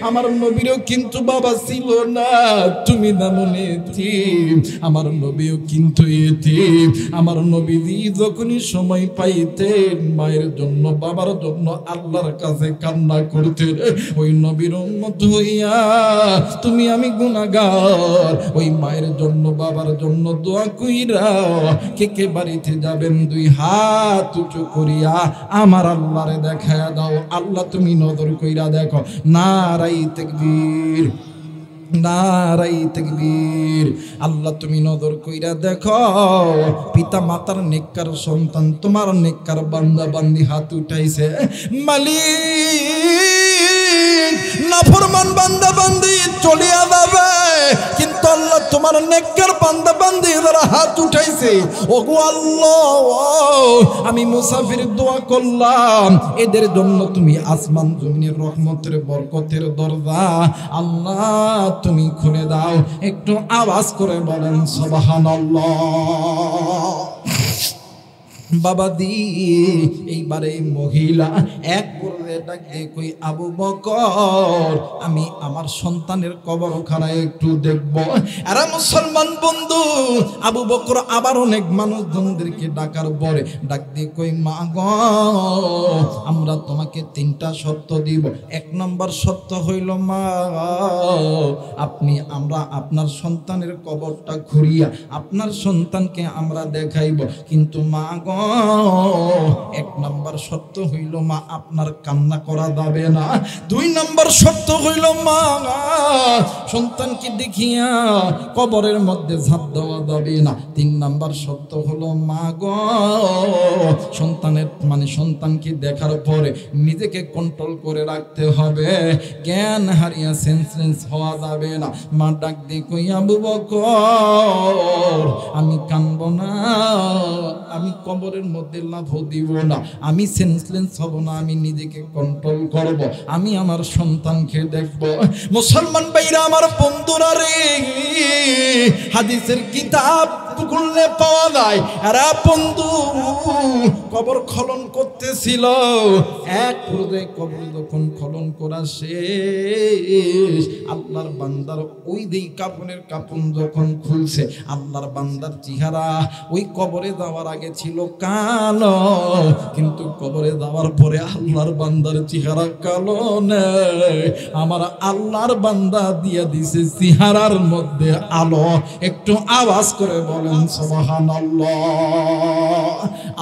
আমার নবীরও কিন্তু বাবা ছিল না, তুমি যেমন এতিম আমার নবীও কিন্তু এতিম। আমার নবীজি যখনই সময় পাইতেন মায়ের জন্য বাবার জন্য আল্লাহর কাছে কান্না করতেন। ওই নবীর উম্মত হইয়া তুমি আমি গুনাহগার, ওই মায়ের জন্য বাবার জন্য দোয়া কইরা কে কে বাড়িতে যাবেন দুই হাত উঁচু করিয়া আমার আল্লাহরে দেখায়া দাও। আল্লাহ তুমি নজর কইরা দেখো। নারাই তাকবীর, নারাই তাকবীর। আল্লাহ তুমি নজর কইরা দেখো, পিতা মাতার নেককার সন্তান তোমার নেককার বান্দা বান্দি হাত উঠাইছে, মালিক নাফরমান বান্দা বান্দি চলিয়া যাবে, কিন্তু আল্লাহ তোমার আমার নেককার বান্দা বান্দি যারা হাত উঠাইছে, ওগো আল্লাহ আমি মুসাফির দোয়া করলাম, এদের জন্য তুমি আসমান জমিনের রহমতের বরকতের দরজা আল্লাহ তুমি খুলে দাও। একটু আওয়াজ করে বলেন সুবহানাল্লাহ। বাবা দি এইবারে মহিলা এক করে ডাকে কই আবু বকর আমি আমার সন্তানের কবরখানায় একটু দেখব। এরা মুসলমান বন্ধু, আবু বকর আবার অনেক মানুষজনদেরকে ডাকার পরে ডাক দিয়ে কই মা গো আমরা তোমাকে 3টা শর্ত দিব। 1 নম্বর শর্ত হইল মা আমরা আপনার সন্তানের কবরটা ঘুরিয়া আপনার সন্তানকে আমরা দেখাইব, কিন্তু মা গো 1 নম্বর শর্ত হইল মা আপনার কান্না করা যাবে না। 2 নম্বর শর্ত হইল মা সন্তানকে দেখিয়া কবরের মধ্যে ঝাঁপ দেওয়া যাবে না। 3 নম্বর শর্ত হলো মা গো সন্তানকে দেখার পরে নিজেকে কন্ট্রোল করে রাখতে হবে, জ্ঞান হারিয়া সেন্সলেস হওয়া যাবে না। মা ডাক দিয়ে কই আবু বকর আমি কানবো না, আমি কবরের মধ্যে লাভ দিব না, আমি সেন্সলেস হব না, আমি নিজেকে কন্ট্রোল করব, আমি আমার সন্তানকে দেখব। মুসলমান ভাইরা আমার বন্ধুরা রে, হাদিসের কিতাব খুললে পাওয়া যায় এরা বন্ধু কবর খনন করতেছিল। এক পর্যায়ে কবর যখন খনন করা শেষ, আল্লাহর বান্দার ওই দিই কাফনের কাফন যখন খুলছে, আল্লাহর বান্দার চেহারা ওই কবরে যাওয়ার আগে ছিল কালো, কিন্তু কবরে যাওয়ার পরে আল্লাহর বান্দার চেহারা কালো নেই, আমার আল্লাহর বান্দা দিয়া দিছে চেহারার মধ্যে আলো। একটু আওয়াজ করে বলেন সুবহানাল্লাহ।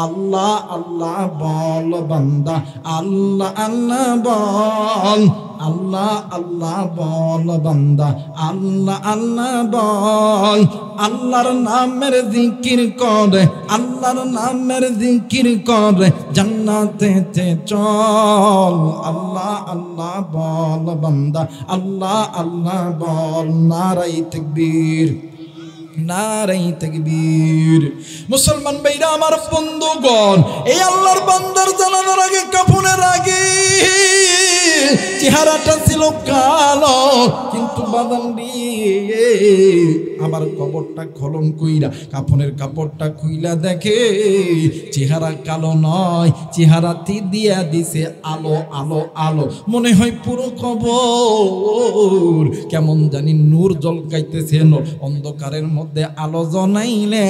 আল্লাহ আল্লাহ বল বান্দা, আল্লাহ আল্লাহ বল, আল্লাহ আল্লাহ বল বান্দা, আল্লাহ আল্লাহ বল। আল্লাহর নামের জিকির করে, আল্লাহর নামের জিকির করে জান্নাতেতে চল। আল্লাহ আল্লাহ বল বান্দা, আল্লাহ আল্লাহ বল। নারাই তাকবীর, নারাই তাকবীর। মুসলমান ভাইরা আমার বন্ধুগণ, এই আল্লাহর বান্দার জানাজার আগে কাফনের আগে চেহারাটা ছিল কালো, কিন্তু বাদাম দিয়ে আবার কবরটা খনন কইরা কাফনের কাপড়টা খুইলা দেখে চেহারা কালো নয়, চেহারাতে দিয়া দিছে আলো আলো আলো। মনে হয় পুরো কবর কেমন জানি নূর জলকাইতেছে। অন্ধকারের মধ্যে আলো জ্বলাইলে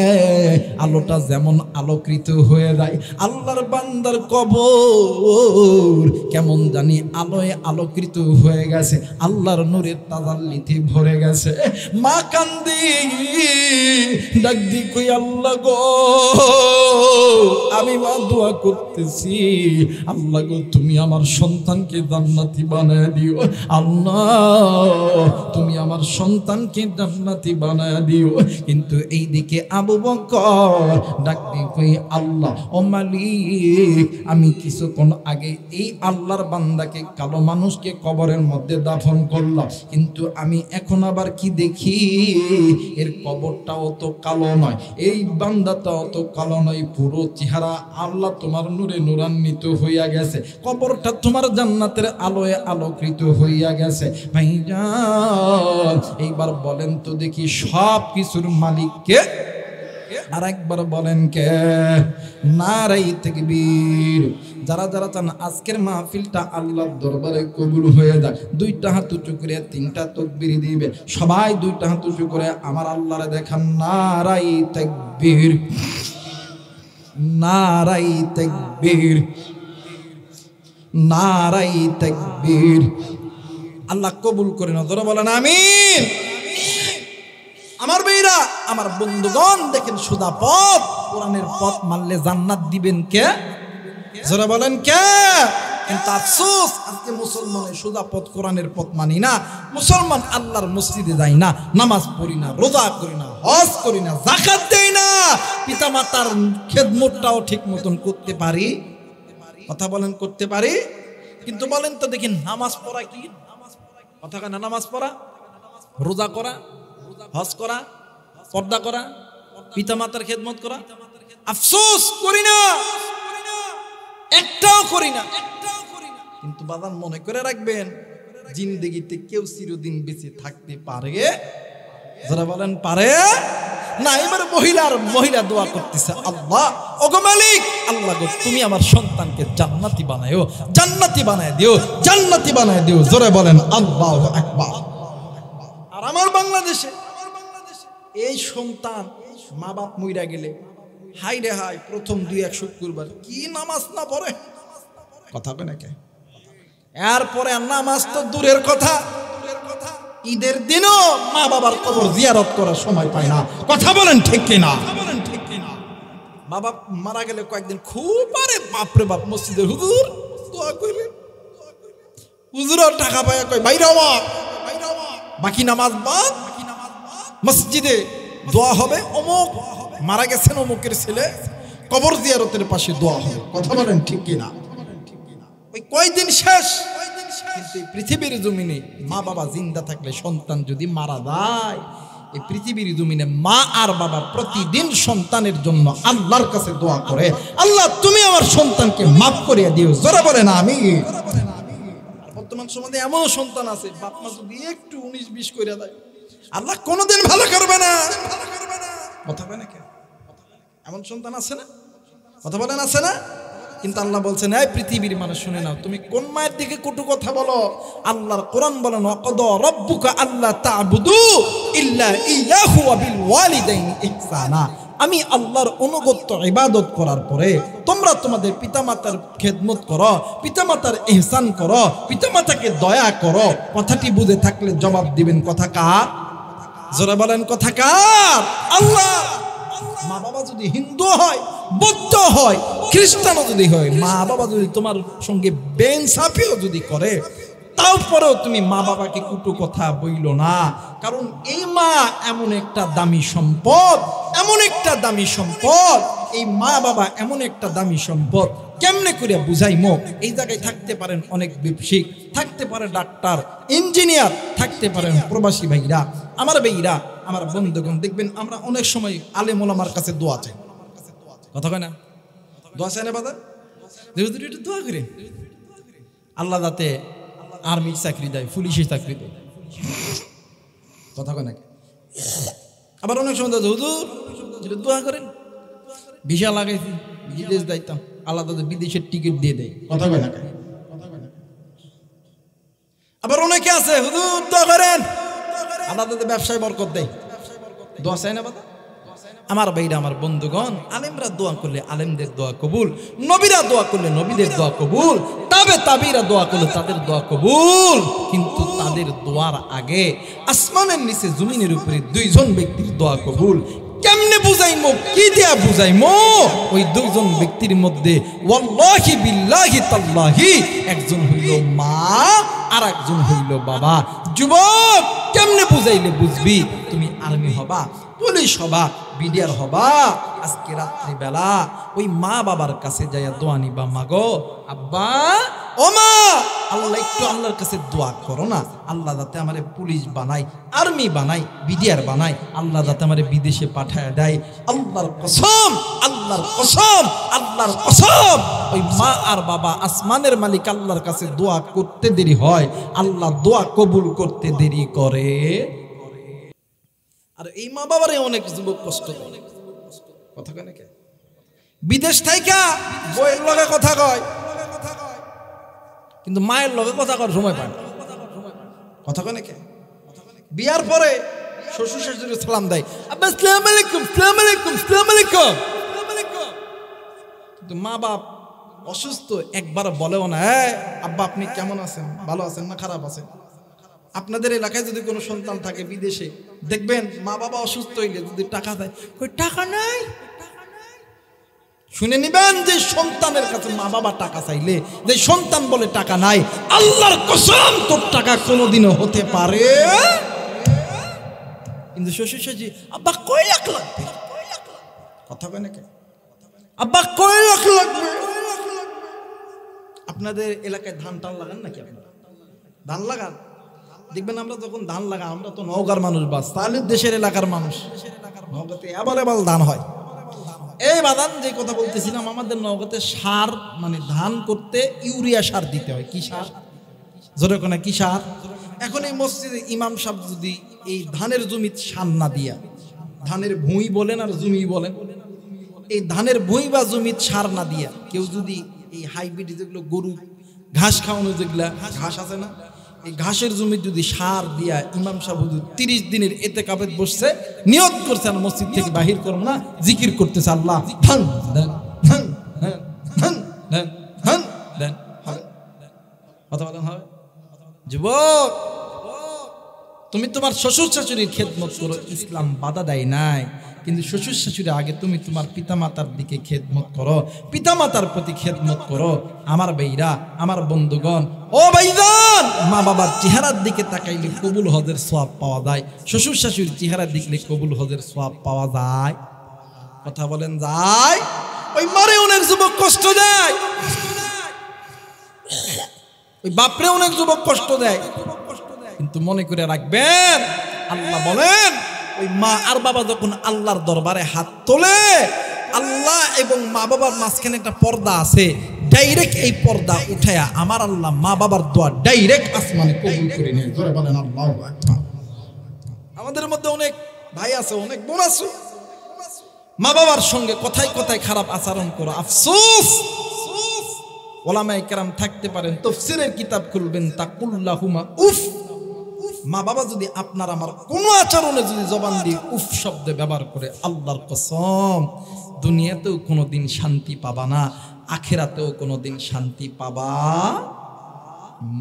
আলোটা যেমন আলোকৃত হয়ে যায়, আল্লাহর বান্দার কবর কেমন জানি আলোয় আলোকৃত হয়ে গেছে, আল্লাহর নূরের তাজাল্লিতে ভরে গেছে। মা কান্দি ডাক দি কই আল্লাহ গো আমি মা দোয়া করতেছি, আল্লাহ গো তুমি আমার সন্তানকে জান্নাতি বানায় দিও, আল্লাহ তুমি আমার সন্তানকে জান্নাতি বানায় দিও। কিন্তু এই দিকে আবু বকর ডাক দি কই আল্লাহ ও মালিক আমি কিছুক্ষণ আগে এই আল্লাহর বান্দাকে কালো মানুষকে কবরের মধ্যে দাফন করলাম, কিন্তু আমি এখন আবার কি দেখি এর কবরটাও তো কালো নয়, এই বান্দাটাও তো কালো নয়, পুরো চেহারা আল্লাহ তোমার নূরে নূরান্বিত হইয়া গেছে, কবরটা তোমার জান্নাতের আলোয় আলোকৃত হইয়া গেছে। ভাইজান এইবার বলেন তো দেখি সব কিছুর মালিক কে? আর একবার বলেন কে? নারাই তাকবীর। যারা যারা চান আজকের মাহফিলটা আল্লাহর দরবারে কবুল হয়ে যাক, 2টা হাত উঁচু করে 3টা তাকবীর দিবে। সবাই 2টা হাত উঁচু করে আমার আল্লাহরে দেখান। নারাই তাকবীর, নারাই তাকবীর, নারাই তাকবীর। আল্লাহ কবুল করে না, ধরে বলেন আমিন। আমার ভাইরা আমার বন্ধুগণ দেখেন সুদা পথ, কোরআনের পথ মানলে জান্নাত দিবেন কে? যারা বলেন কে? কিন্তু আফসোস আজকে মুসলমানের সুদা পথ কোরআনের পথ মানি না, মুসলমান আল্লাহর মসজিদে যাই না, নামাজ পড়ি না, রোজা করি না, হজ করি না, যাকাত দেই না, পিতা মাতার খেদমতটাও ঠিক মতন করতে পারি? কথা বলেন করতে পারি? কিন্তু বলেন তো দেখেন নামাজ পড়া কি? কথা কেন নামাজ পড়া, রোজা করা, হজ করা, পর্দা করা, পিতা মাতার খেদমত করা। আফসোস করি না, একটাও করি না। কিন্তু বাদান মনে করে রাখবেন, জিন্দেগিতে কেউ চিরদিন বেঁচে থাকতে পারে? যারা বলেন পারে না। এবার মহিলা দোয়া করতেছে, আল্লাহ ওগো মালিক, আল্লাহ গো তুমি আমার সন্তানকে জান্নাতি বানায়ো, জান্নাতি বানায় দিও, জান্নাতি বানায় দিও। জোরে বলেন আল্লাহু আকবার। আর আমার বাংলাদেশে এই সন্তান মা বাপ মইরা গেলে হাই রে হাই, প্রথম 2-1 শুক্রবার কি নামাজ না পড়ে, কথা কয় নাকি? এরপরে নামাজ তো দূরের কথা, ঈদের দিনও মা বাবার কবর জিয়ারত করার সময় পায় না। কথা বলেন ঠিক কিনা? মা বাপ মারা গেলে কয়েকদিন খুব আরে বাপরে বাপ মসজিদের হুজুর দোয়া কইলেন, হুজুর টাকা পায় কয় বাইরে আমার, বাকি নামাজ বাদ, মসজিদে দোয়া হবে, অমুক মারা গেছেন অমুকের ছেলে, কবর জিয়ারতের পাশে দোয়া হবে। কথা বলেন ঠিক কিনা? ওই কয়দিন শেষ। কিন্তু পৃথিবীর জমিনে মা বাবা জিন্দা থাকলে, সন্তান যদি মারা যায়, এই পৃথিবীর জমিনে মা আর বাবা প্রতিদিন সন্তানের জন্য আল্লাহর কাছে দোয়া করে, আল্লাহ তুমি আমার সন্তানকে মাফ করিয়া দিও। জোরে বলে না আমি। বর্তমান সমাজে এমন সন্তান আছে, বাপ মা যদি একটু 19-20 করে দেয়, আল্লাহ কোনোদিন ভালো করবে না। কথা বলে না কেন? এমন সন্তান আছে না? কথা বলেন আছে না? কিন্তু আল্লাহ বলছেন, এই পৃথিবীর মানুষ শুনে নাও, তুমি কোন মায়ের দিকে কটু কথা বলো? আল্লাহর কোরআন বলেন, ওয়াকাদা রাব্বুকা আল্লা তা'বুদু ইল্লা ইয়্যাহু ওয়া বিল ওয়ালিদাইনি ইহসানা। আমি আল্লাহর অনুগত্য ইবাদত করার পরে তোমরা তোমাদের পিতামাতার খেদমত করো, পিতামাতার ইহসান করো, পিতামাতাকে দয়া করো। কথাটি বুঝে থাকলে জবাব দিবেন, কথা কার? জোরে বলেন কথা কার? আল্লাহ। মা বাবা যদি হিন্দু হয়, বৌদ্ধ হয়, খ্রিস্টানও যদি হয়, মা বাবা যদি তোমার সঙ্গে বেইনসাফিও যদি করে, তারপরেও তুমি মা বাবাকে কটু কথা বইলো না। কারণ এই মা এমন একটা দামি সম্পদ, এমন একটা দামি সম্পদ, এই মা বাবা এমন একটা দামি সম্পদ। কেমনে করে বুঝাইমো? এই জায়গায় থাকতে পারেন অনেক ব্যবসায়িক, থাকতে পারে ডাক্তার, ইঞ্জিনিয়ার, থাকতে পারেন প্রবাসী ভাইরা, আমার ভাইরা, আমার বন্ধুগণ। দেখবেন আমরা অনেক সময় আলেম ওলামার কাছে দোয়া চাই, কথা কয় না? দোয়া চাই না বাদা? একটু দোয়া করেন, আল্লাহ যাতে আর্মির চাকরি দেয়, পুলিশের চাকরি দেয়, কথা কয় নাকি? আবার অনেক সময় হুজুর যেটা দোয়া করেন, ভিসা লাগাইছি, বিদেশ যাইতাম, আল্লাহ তাদের বিদেশের টিকিট দিয়ে দেয়, কথা কয় নাকি? আবার অনেকে আছে, হুজুর দোয়া করেন, আল্লাহ তাদের ব্যবসায় বরকত দেয়, দোয়া চাই না বাদা? আমার ভাইরা, আমার বন্ধুগণ, আলেমরা দোয়া করলে আলেমদের দোয়া কবুল, নবীরা দোয়া করলে নবীদের দোয়া কবুল, তাবিরা দোয়া করলে তাদের দোয়া কবুল। কিন্তু তাদের দোয়ার আগে আসমানের নিচে জমিনের উপরে 2 জন ব্যক্তির দোয়া কবুল। কেমনে বুঝাইমো, কি দিয়া বুঝাইমো? ওই 2 জন ব্যক্তির মধ্যে ওয়াল্লাহি বিল্লাহি তাল্লাহি একজন হইল মা আর একজন হইল বাবা। যুবক, কেমনে বুঝাইলে বুঝবি? তুমি আর্মি হবা, পুলিশ হবা, বিডিআর হবা, আজকে রাত্রি বেলা ওই মা বাবার কাছে যাইয়া দোয়া নিবা, মাগো আব্বা ও মা, আল্লাহ একটু আল্লাহর কাছে দোয়া করো না, আল্লাহ যাতে আমারে পুলিশ বানাই, আর্মি বানাই, বিডিআর বানাই, আল্লাহ যাতে আমারে বিদেশে পাঠায় দেয়। আল্লাহর কসম, আল্লাহর কসম, আল্লাহর কসম, ওই মা আর বাবা আসমানের মালিক আল্লাহর কাছে দোয়া করতে দেরি হয়, আল্লাহ দোয়া কবুল করতে দেরি করে। আর এই মা বাবারে অনেক যুবক কষ্ট দেয়, কথা কয় নাকি? বিদেশ থাইকা বইয়ের লগে কথা কয়, কিন্তু মায়ের লগে কথা করার সময় পায় না, কথা কয় নাকি? বিয়ার পরে শ্বশুর শাশুড়ি সালাম দেয়, আব্বা আসসালামু আলাইকুম, আসসালামু আলাইকুম, আসসালামু আলাইকুম, কিন্তু মা বাপ অসুস্থ একবার বলেও না, আব্বা আপনি কেমন আছেন, ভালো আছেন না খারাপ আছেন? আপনাদের এলাকায় যদি কোনো সন্তান থাকে বিদেশে, দেখবেন মা বাবা অসুস্থ হইলে যদি টাকা দেয়, কই টাকা নাই। শুনে নিবেন, যে সন্তানের কাছে মা বাবা টাকা চাইলে, যে সন্তান বলে টাকা নাই, আল্লাহর কসম তোর টাকা কোনোদিনও হতে পারে। কিন্তু শ্বশুর শাশুড়ি, আব্বা কয় লাখ লাগবে, কথা কয় নাকি? আব্বা কয় লাখ লাগবে? আপনাদের এলাকায় ধান টান লাগান নাকি? আপনারা ধান লাগান? দেখবেন আমরা যখন ধান লাগা, আমরা তো নওগাঁর মানুষ, বাস তাহলে দেশের এলাকার মানুষ, নওগাঁতে অ্যাভেলেবল ধান হয়। এই বাদান যে কথা বলতেছিলাম, আমাদের নওগাঁতে সার মানে ধান করতে ইউরিয়া সার দিতে হয়। কি সার? জোরে কোনা কি সার? এখন এই মসজিদে ইমাম সাহেব যদি এই ধানের জমি সার না দিয়া, ধানের ভুঁই বলেন আর জমি বলেন, এই ধানের ভুঁই বা জমি সার না দিয়া কেউ যদি এই হাইব্রিড যেগুলো গরু ঘাস খাওয়ানো, যেগুলা ঘাস আছে না, এই ঘাসের জমি যদি সার দিয়া ইমাম সাহেব 30 দিনের এতেকাফে বসছে, নিয়ত করছে আর মসজিদ থেকে বাহির করবো না, জিকির করতেছে আল্লাহ ধান দেন ধান দেন ধান দেন ধান দেন, হবে কথা বলেন হবে? যুবক, তুমি তোমার শ্বশুর শাশুড়ির খেদমত করো, ইসলাম বাধা দেয় নাই, কিন্তু শ্বশুর শাশুড়ি আগে তুমি তোমার পিতামাতার দিকে খেদমত করো, পিতামাতার প্রতি খেদমত করো। আমার ভাইরা, আমার বন্ধুগণ, ও ভাইজান, মা বাবার চেহারার দিকে তাকাইলে কবুল হজের সওয়াব পাওয়া যায়, শ্বশুর শাশুড়ির চেহারা দেখলে কবুল হজের সওয়াব পাওয়া যায়। কথা বলেন যায়? ওই মারে অনেক যুবক কষ্ট দেয়, ওই বাপরে অনেক যুবক কষ্ট দেয়, কিন্তু মনে করে রাখবেন, আল্লাহ বলেন ওই মা আর বাবা যখন আল্লাহর দরবারে হাত তোলে, আল্লাহ এবং মা বাবার মাঝখানে একটা পর্দা আছে, ডাইরেক্ট এই পর্দা উঠায়া আমার আল্লাহ মা বাবার দোয়া ডাইরেক্ট আসমানে কবুল করে নেয়। জোরে বলেন আল্লাহু আকবার। আমাদের মধ্যে অনেক ভাই আছে, অনেক বোন আছে, মা বাবার সঙ্গে কথায় কথায় খারাপ আচরণ করো, আফসোস। ওলামায়ে কেরাম থাকতে পারেন, তাফসীরের কিতাব খুলবেন, তাকুল্লাহুমা উফ। মা বাবা যদি আপনার আমার কোনো আচরণে যদি জবান দিয়ে উফ শব্দ ব্যবহার করে, আল্লাহর কসম দুনিয়াতেও কোনোদিন শান্তি পাবা না, আখিরাতেও কোনোদিন শান্তি পাবা।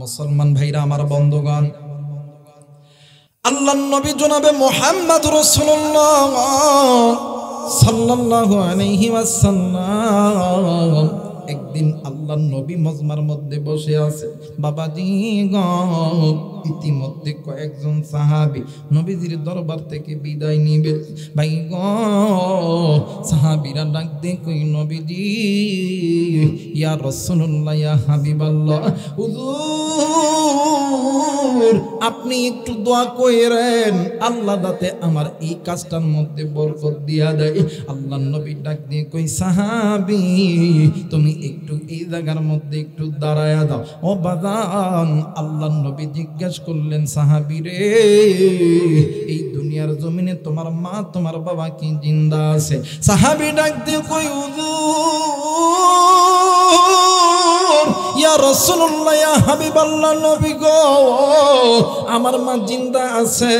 মুসলমান ভাইরা, আমার বন্ধুগণ, আল্লাহর নবী জনাবে মুহাম্মদ রাসূলুল্লাহ সাল্লাল্লাহু আলাইহি ওয়াসাল্লাম একদিন আল্লাহর নবী মজমার মধ্যে বসে আছে। বাবাজি গো, ইতিমধ্যে কয়েকজন সাহাবী নবীজির দরবার থেকে বিদায় নিবে। ভাই গো, সাহাবীরা ডাক দিয়ে কই, নবীজি, ইয়া রাসূলুল্লাহ, ইয়া হাবিবাল্লাহ, হুজুর আপনি একটু দোয়া কইরেন, আল্লাহ যাতে আমার এই কাজটার মধ্যে বরকত দিয়া দেয়। আল্লাহর নবী ডাক দিয়ে কই, সাহাবী তুমি একটু এই জায়গার মধ্যে একটু দাঁড়ায়া দাও। ও বাজান, আল্লাহর নবী জিজ্ঞেস করলেন, সাহাবী রে, এই দুনিয়ার জমিনে তোমার মা তোমার বাবা কি জিন্দা আছে? সাহাবী ডাক দিয়ে কই, হুজুর, ইয়া রাসূলুল্লাহ, ইয়া হাবিবাল্লাহ, নবী গো, আমার মা জিন্দা আছে,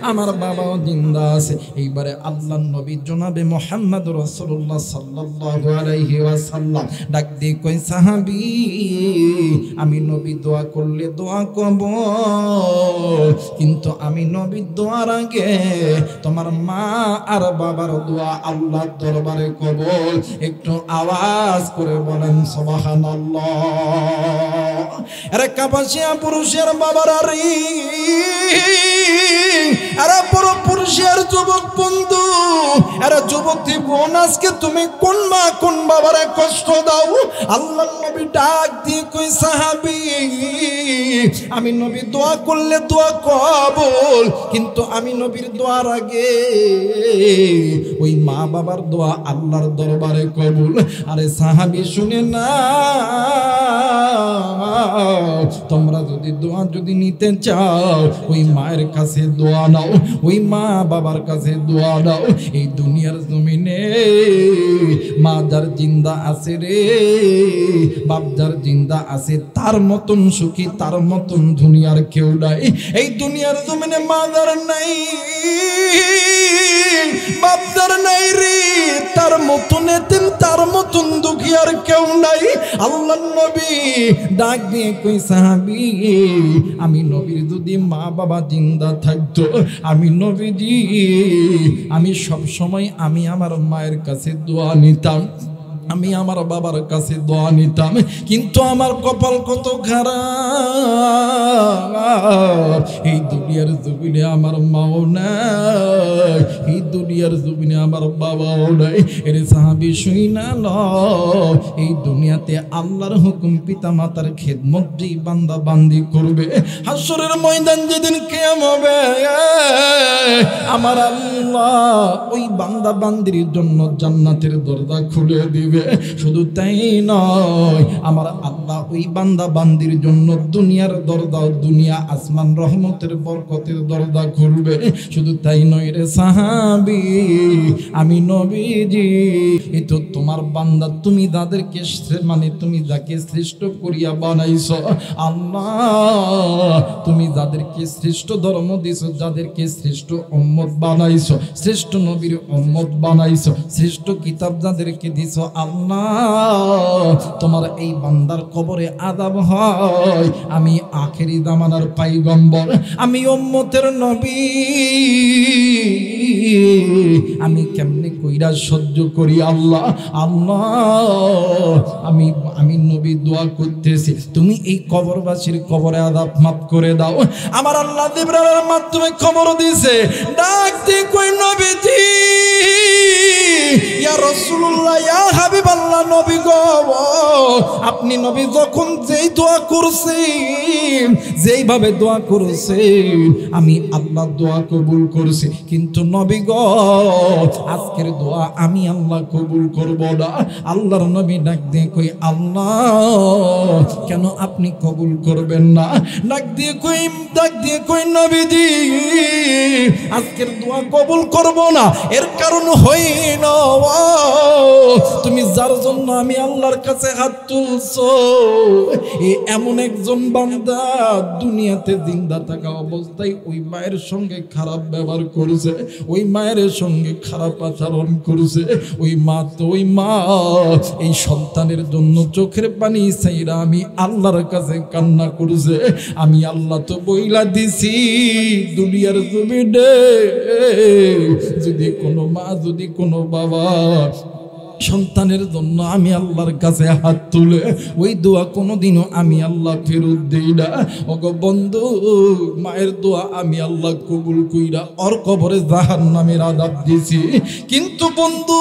আমার বাবাও জিন্দা আছে। এইবারে আল্লাহর নবী জনাবে মুহাম্মদ রাসূলুল্লাহ সাল্লাল্লাহু আলাইহি ওয়াসাল্লাম ডাক দিয়ে কই, সাহাবী আমি নবী দোয়া করলে দোয়া কবুল, কিন্তু আমি নবী দোয়ার আগে তোমার মা আর বাবার দোয়া আল্লাহর দরবারে কবুল। একটু আওয়াজ করে বলেন সুবহানাল্লাহ। আরে কাপাসিয়া পুরুষের বাবারা রে, আরে বড় পুরুষের যুবক বন্ধু, আরে যুবতী বোন, আজকে তুমি কোন মা কোন বাবারে কষ্ট দাও? আল্লাহর নবী ডাক দিয়ে কই, সাহাবী আমি নবী দোয়া করলে দোয়া কবুল, কিন্তু আমি নবীর দোয়ার আগে ওই মা বাবার দোয়া আল্লাহর দরবারে কবুল। আরে সাহাবী শুনে না, তোমরা যদি দোয়া যদি নিতে চাও, ওই মায়ের কাছে দোয়া নাও, ওই মা বাবার কাছে দোয়া নাও। এই দুনিয়ার জমিনে মা যার জিন্দা আছে রে, বাপ যার জিন্দা আছে, তার মতন সুখী, তার মতন দুনিয়ার কেউ নাই। এই দুনিয়ার জমিনে মা যার নাই, বাপ যার নাই রে, তার মতন এতিম, তার মতন দুঃখী আর কেউ নাই। আল্লাহর নবী ডাক দিয়ে কই, সাহাবী আমি নবীর যদি মা বাবা জিন্দা থাকতো, আমি নবীজি আমি সব সময় আমি আমার মায়ের কাছে দোয়া নিতাম। আমি আমার বাবার কাছে দোয়া নিতাম, কিন্তু আমার কপাল কত খারাপ। এই দুনিয়ার জমিনে আমার মাও নাই, এই দুনিয়ার জমিনে আমার বাবাও নাই। এর সাহাবী শুইনা লও, এই দুনিয়াতে আল্লাহর হুকুম পিতা মাতার খেদমত যেই বান্দা বান্দি করবে, হাসরের ময়দান যেদিন কিয়াম হবে, আমার আল্লাহ ওই বান্দা বান্দির জন্য জান্নাতের দরজা খুলে দিবে। শুধু তাই নয়, আমার আল্লাহ ওই বান্দা বান্দির জন্য দুনিয়ার দরজা, দুনিয়া আসমান রহমতের বরকতের দরজা খুলবে। শুধু তাই নয় রে সাহাবী, আমি নবীজি, এই তো তোমার বান্দা, তুমি যাদেরকে মানে তুমি যাকে শ্রেষ্ঠ করিয়া বানাইছো আল্লাহ, তুমি যাদেরকে শ্রেষ্ঠ ধর্ম দিছো, যাদেরকে শ্রেষ্ঠ উম্মত বানাইছো, শ্রেষ্ঠ নবীর উম্মত বানাইছো, শ্রেষ্ঠ কিতাব যাদেরকে দিছো আল্লাহ, তোমার এই বান্দার কবরে আযাব হয়। আমি আখেরি জামানার পয়গম্বর, আমি উম্মতের নবী, আমি কেমনে কইরা সহ্য করি আল্লাহ। আল্লাহ আমি নবী দোয়া করতেছি, তুমি এই কবরবাসীর কবরে আযাব মাফ করে দাও। আমার আল্লাহ জিবরাইলের মাধ্যমে খবর দিয়েছে, ডাক দিয়ে কই নবীজি, ইয়া রাসূলুল্লাহ, ইয়া হাবিবাল্লাহ, নবী গো, আপনি নবী যখন যেই দোয়া করছেন, যেইভাবে দোয়া করছেন, আমি আল্লাহ দোয়া কবুল করছি, কিন্তু নবী গো, আজকের দোয়া আমি আল্লাহ কবুল করব না। আল্লাহর নবী ডাক দিয়ে কই, আল্লাহ কেন আপনি কবুল করবেন না? ডাক দিয়ে কই নবীজি, আজকের দোয়া কবুল করব না, এর কারণ হইল তুমি যার জন্য আমি আল্লাহর কাছে হাত তুলছো, এমন একজন বান্দা দুনিয়াতে জিন্দা থাকা অবস্থায় ওই মায়ের সঙ্গে খারাপ ব্যবহার করেছে, ওই মায়ের সঙ্গে খারাপ আচরণ করেছে। ওই মা এই সন্তানের জন্য চোখের পানি ছাইরা আমি আল্লাহর কাছে কান্না করেছে। আমি আল্লাহ তো বইলা দিছি, দুনিয়ার জমিনে যদি কোনো মা, যদি কোনো বাবা সন্তানের জন্য আমি আল্লাহর কাছে হাত তুলে, ওই দোয়া কোনোদিনও আমি আল্লাহ ফেরত দেই না। ওগো বন্ধু, মায়ের দোয়া আমি আল্লাহ কবুল কইরা ওর কবরে জাহান্নামের আযাব দিছি, কিন্তু বন্ধু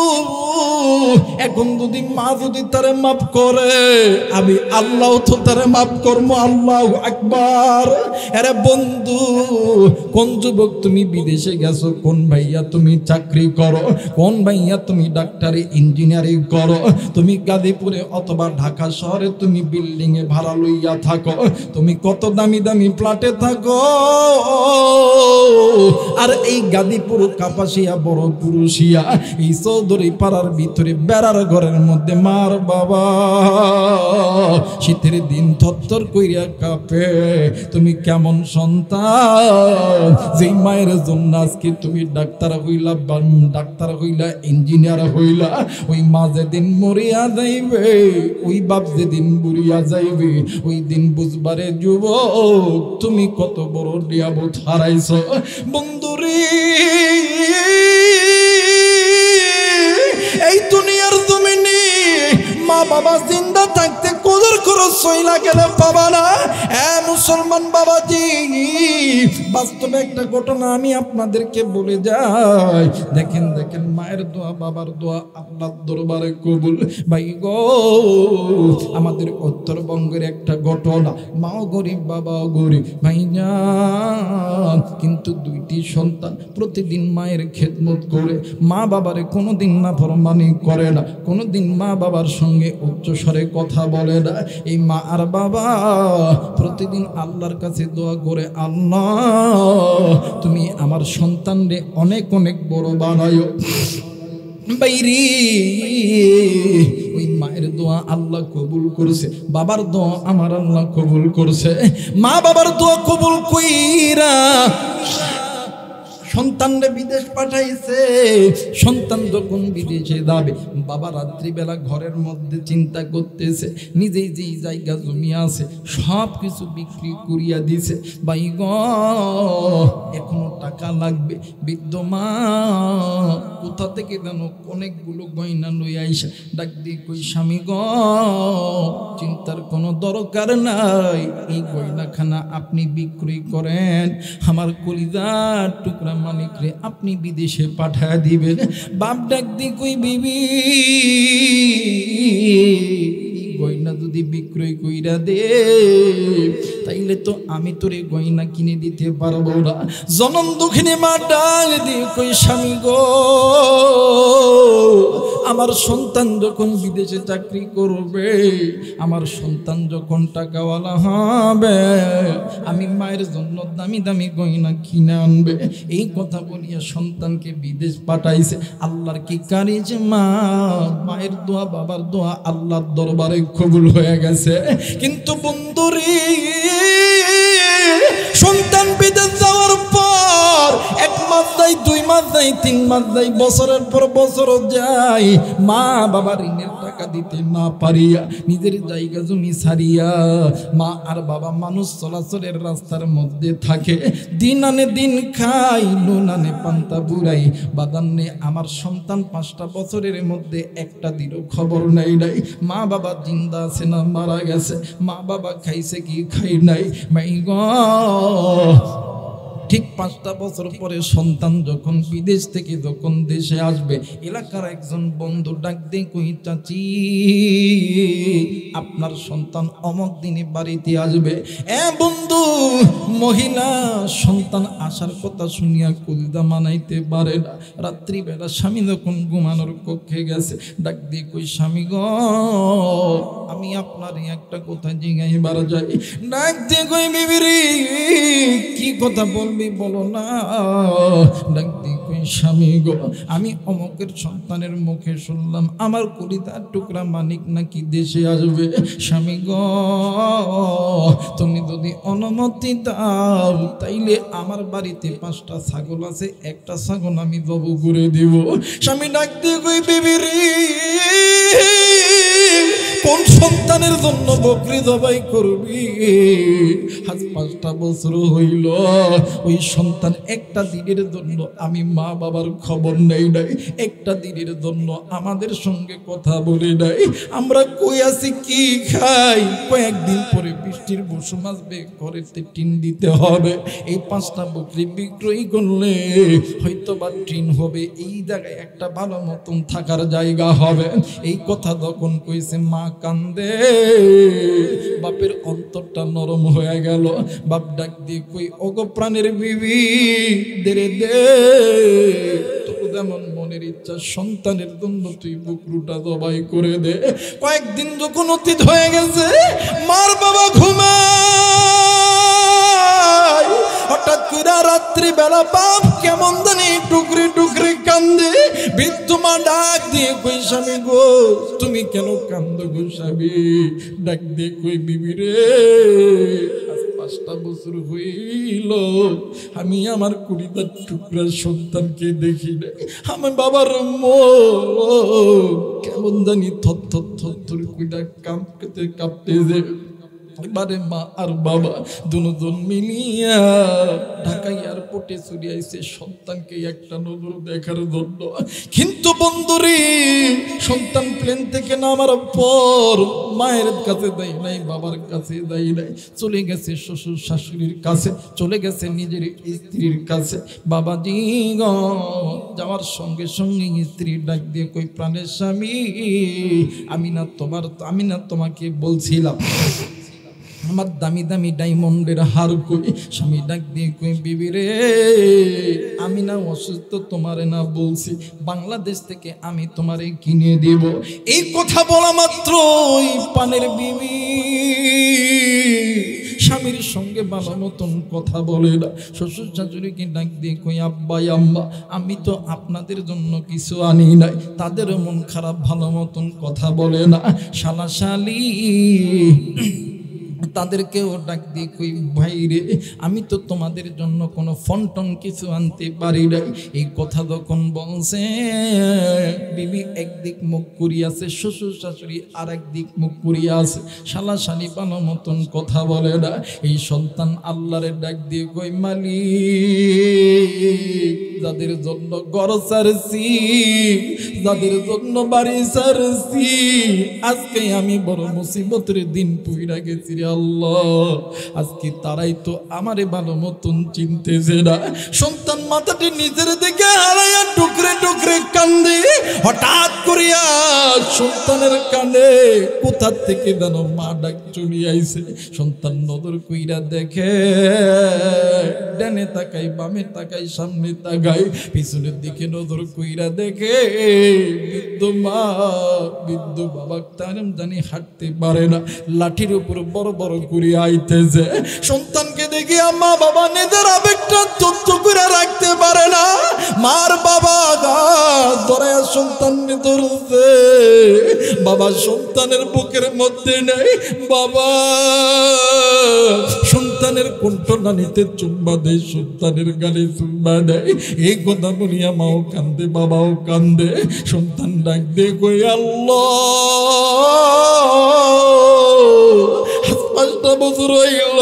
এখন যদি মা যদি তারে মাফ করে, আমি আল্লাহ তো তারে মাফ করবো। আল্লাহু আকবার। আরে বন্ধু, কোন যুবক তুমি বিদেশে গেছো, কোন ভাইয়া তুমি চাকরি করো, কোন ভাইয়া তুমি ডাক্তারি ইঞ্জিনিয়ারিং করো, তুমি গাজীপুরে অথবা ঢাকা শহরে তুমি বিল্ডিং এ ভাড়া লইয়া থাকো, তুমি কত দামি দামি ফ্ল্যাটে থাকো, আর এই গাজীপুর, কাপাসিয়া, বড় পুরুষিয়া, এই চৌধুরী পাড়ার ভিতরে বেড়ার ঘরের মধ্যে মার বাবা শীতের দিন থরথর কইরা কাঁপে। তুমি কেমন সন্তান, যেই মায়ের জন্য আজকে তুমি ডাক্তার হইলা, ইঞ্জিনিয়ার হইলা, ওই মা যেদিন মরিয়া যাইবে, ওই বাপ যেদিন বুড়িয়া যাইবে, ওই দিন বুঝবারে যুবক তুমি কত বড় নিয়ামত হারাইছ। বন্ধুরে, এই দুনিয়ার জমিনে মা বাবা জিন্দা থাকতে কদর খরচ সইলা গেলে পাবা না। মুসলমান বাবাজি, বাস্তবে একটা ঘটনা আমি আপনাদেরকে বলে যাই। দেখেন মায়ের দোয়া, বাবার দোয়া আল্লাহর দরবারে কবুল। ভাই গো, আমাদের উত্তরবঙ্গের একটা ঘটনা, মাও গরিব বাবাও গরিব ভাইজান, কিন্তু দুইটি সন্তান প্রতিদিন মায়ের খেদমত করে, মা বাবারে কোনোদিন নাফরমানি করে না, কোনোদিন মা বাবার সঙ্গে উচ্চ স্বরে কথা বলে না। এই মা আর বাবা প্রতিদিন আল্লাহর কাছে দোয়া করে, আল্লাহ তুমি আমার সন্তানরে অনেক অনেক বড় বানায়ো। বাইরে ওই মায়ের দোয়া আল্লাহ কবুল করছে, বাবার দোয়া আমার আল্লাহ কবুল করছে। মা বাবার দোয়া কবুল কইরা সন্তানরে বিদেশ পাঠাইছে। সন্তান যখন বিদেশে যাবে, বাবা রাত্রিবেলা ঘরের মধ্যে চিন্তা করতেছে, নিজেই যেই জায়গা জমি আছে সব কিছু বিক্রি করিয়া দিছে। ভাই গো, এখনো টাকা টাকা লাগবে। বৃদ্ধ মা কোথা থেকে যেন অনেকগুলো গয়না লই আইসা ডাক দিয়ে কই স্বামী গ চিন্তার কোনো দরকার নাই, এই গয়নাখানা আপনি বিক্রি করেন, আমার কলিজার টুকরা মানিক রে আপনি বিদেশে পাঠায় দিবেন। বাপ ডাক দিয়ে কই বিবি গয়না যদি বিক্রয় কইরা দে তাইলে তো আমি তোরে গয়না কিনে দিতে পারবো না। জনম দুঃখিনী মা ডাক দিয়ে কই স্বামী গো আমার সন্তান যখন বিদেশে চাকরি করবে, আমার সন্তান যখন টাকাওয়ালা হবে, আমি মায়ের জন্য দামি দামি গয়না কিনে আনবে। এই কথা বলিয়া সন্তানকে বিদেশ পাঠাইছে। আল্লাহর কি কারিজ মা, মায়ের দোয়া বাবার দোয়া আল্লাহর দরবারে কবুল হয়ে গেছে। কিন্তু বন্ধুরে সন্তান বিদেশ যাওয়ার পর 1 মাস যায়, 2 মাস যায়, 3 মাস যায়, বছরের পর বছর যায়, মা বাবা ঋণের টাকা দিতে না পারিয়া নিজের জায়গা জমি ছাড়িয়া মা আর বাবা মানুষ চলাচলের রাস্তার মধ্যে থাকে। দিন আনে দিন খাই, নুন আনে পান্তা বুড়াই, বাদান্নে আমার সন্তান 5টা বছরের মধ্যে একটা দিনও খবর নাই নাই। মা বাবা জিন্দা আছে না মারা গেছে, মা বাবা খাইছে কি খাই নাই। মাই গ ঠিক 5টা বছর পরে সন্তান যখন বিদেশ থেকে যখন দেশে আসবে, এলাকার একজন বন্ধু ডাক দিয়ে কই চাচি আপনার সন্তান অমুক দিনে বাড়িতে আসবে। বন্ধু মহিলা সন্তান আসার কথা শুনিয়া কলিজা মানাইতে পারে না। রাত্রিবেলা স্বামী যখন ঘুমানোর কক্ষে গেছে, ডাক দিয়ে কই স্বামী গ আমি আপনার একটা কথা জিজ্ঞাইবার যাই। ডাক দিয়ে কই বিবি রে কি কথা বলবি বলো না। ডাক দিয়ে কই স্বামী গো আমি অমুকের সন্তানের মুখে শুনলাম আমার কলিজার টুকরা মানিক নাকি দেশে আসবে। স্বামী গো তুমি যদি অনুমতি দাও তাইলে আমার বাড়িতে 5টা ছাগল আছে, একটা ছাগল আমি জবো করে দিব। স্বামী ডাক দিয়ে কই বিবি রে কোন সন্তানের জন্য বকরি জবাই করবি? আজ 5টা বছর হইল ওই সন্তান একটা দিনের জন্য আমি মা বাবার খবর নেই নাই, একটা দিনের জন্য আমাদের সঙ্গে কথা বলে নাই। আমরা কই আছি কি খাই, কয়েকদিন পরে বৃষ্টির মৌসুম আসবে, ঘরেতে টিন দিতে হবে। এই 5টা বকরি বিক্রয় করলে হয়তো বা টিন হবে, এই জায়গায় একটা ভালো মতন থাকার জায়গা হবে। এই কথা যখন কইছে মা কান্দে, বাপের অন্তরটা নরম হয়ে গেল। বাপ ডাক দিয়ে কই ওগো প্রাণের বিবি দে দে তোর যেমন মনের ইচ্ছা সন্তানের জন্য তুই বকরুটা জবাই করে দে। কয়েকদিন যখন অতীত হয়ে গেছে, মার বাবা ঘুমায়, হঠাৎ করে রাত্রি বেলা বাপ কেমন জানি টুকরে টুকরে কান্দে। বৃদ্ধ মা ডাক দিয়ে কই স্বামী গো তুমি কেন কান্দ গো স্বামী? ডাক দিয়ে কই বিবি রে 5টা বছর হইল আমি আমার কলিজার টুকরা সন্তানকে দেখি নাই। আমার বাবার কেমন জানি থর থর থর থর কইরা কাঁপতে কাঁপতে যে এবারে মা আর বাবা দুজন মিলিয়া ঢাকা এয়ারপোর্টে চলে আইছে সন্তানকে একটা নজর দেখার জন্য। কিন্তু বন্ধুরে সন্তান প্লেন থেকে নামার পর মায়ের কাছে দেয় নাই, বাবার কাছে দেয় নাই, চলে গেছে শ্বশুর শাশুড়ির কাছে, চলে গেছে নিজের স্ত্রীর কাছে। বাবাজি গ যাওয়ার সঙ্গে সঙ্গে স্ত্রী ডাক দিয়ে কই প্রাণের স্বামী আমি না তোমাকে বলছিলাম আমার দামি দামি ডায়মন্ডের হার কই? স্বামী ডাক দিয়ে কই বিবি রে আমি না অসুস্থ তোমারে না বলছি, বাংলাদেশ থেকে আমি তোমারে কিনে দেব। এই কথা বলা মাত্রই পানের বিবি স্বামীর সঙ্গে ভালো মতন কথা বলে না। শ্বশুর শাশুড়িকে ডাক দিয়ে কই আব্বা আম্মা আমি তো আপনাদের জন্য কিছু আনি নাই। তাদেরও মন খারাপ, ভালো মতন কথা বলে না। শালা শালি তাদেরকেও ডাক দিয়ে কই ভাই রে আমি তো তোমাদের জন্য কোনো ফন্টন কিছু আনতে পারি নাই। এই কথা যখন বলছে বিবি একদিক মুখ করিয়াছে, শ্বশুর শাশুড়ি আর একদিক মুখ করিয়া আছে। শালা শালি পানো মতন কথা বলে না। এই সন্তান আল্লাহরে ডাক দিয়ে কই মালিক যাদের জন্য ঘর ছাড়ছি, যাদের জন্য বাড়ি ছাড়ছি, আজকে আমি বড় মুসিবতের দিন পুইরা গেছি রে আল্লাহ। আজকে তারাই তো আমারে ভালো মতন চিনতেছে না। সন্তান মাথাটি নিজের দিকে হারাইয়া টুকরে টুকরে কান্দে। হঠাৎ করিয়া সন্তানের কানে কোথা থেকে যেন মা ডাক চলে আইছে। সন্তান নজর কইরা দেখে, ডানে তাকাই, বামে তাকাই, সামনে তাকাই, পিছনের দিকে নজর কইরা দেখে বৃদ্ধ মা বৃদ্ধ বাবা তার জানি হাঁটতে পারে না, লাঠির উপর বড় বড় করে আইতেছে। সন্তানকে দেখে মা বাবা নিজের আবেগটা তথ্য করে রাখতে পারে না। মার বাবা ধরে সন্তান ধরছে, বাবা সন্তানের বুকের মধ্যে নেই। বাবা সন্তানের কণ্ঠনালীতে চুম্বা দেয়, সন্তানের গালে চুম্বা দেয়। এই কথা বলিয়া মাও কান্দে, বাবাও কান্দে। সন্তান ডাক দিয়ে কই, আল্লাহ 5টা বছর হইল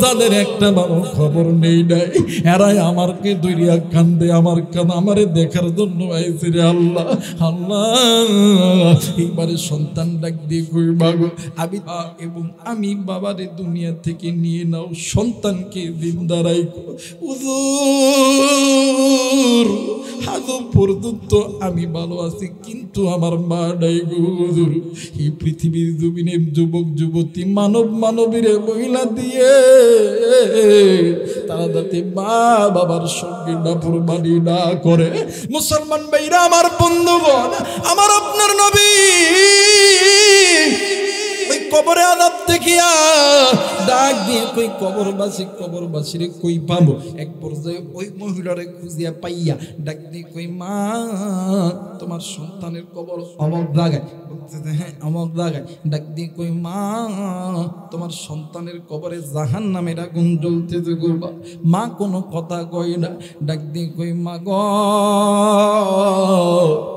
যাদের একটা বাবা খবর নেই নাই, এরাই আমারকে দইরিয়া কান্দে, আমার কান আমারে দেখার জন্য আইছে রে আল্লাহ। আল্লাহ এইবারে সন্তান ডাক দিয়ে কই, বাগো আমি এবং আমি বাবারে দুনিয়া থেকে নিয়ে নাও, সন্তানকে জিন্দা রাখো। হুজুর আজ পর্যন্ত আমি ভালো আছি, কিন্তু আমার মা নাই গো হুজুর। এই পৃথিবীর জমিনে যুবক যুবতী মানব মানবীরে মহিলা দিয়ে তারা যাতে মা বাবার সঙ্গে নাফরমানি না করে। মুসলমান ভাইরা আমার, বন্ধুগণ আমার, আপনার নবী ওই কবরে আযাব দেখিয়া ডাক দিয়ে কই, কবরবাসী রে কই পাবো? এক পর্যায়ে ওই মহিলারে খুঁজিয়া পাইয়া ডাক দিয়ে কই, মা তোমার সন্তানের কবর অমক জায়গায়। হ্যাঁ অমক জায়গায়। ডাক দিয়ে কই, মা তোমার সন্তানের কবরে জাহান্নামের আগুন জ্বলতেছে গো। মা কোনো কথা কই না। ডাক দিয়ে কই, মা গো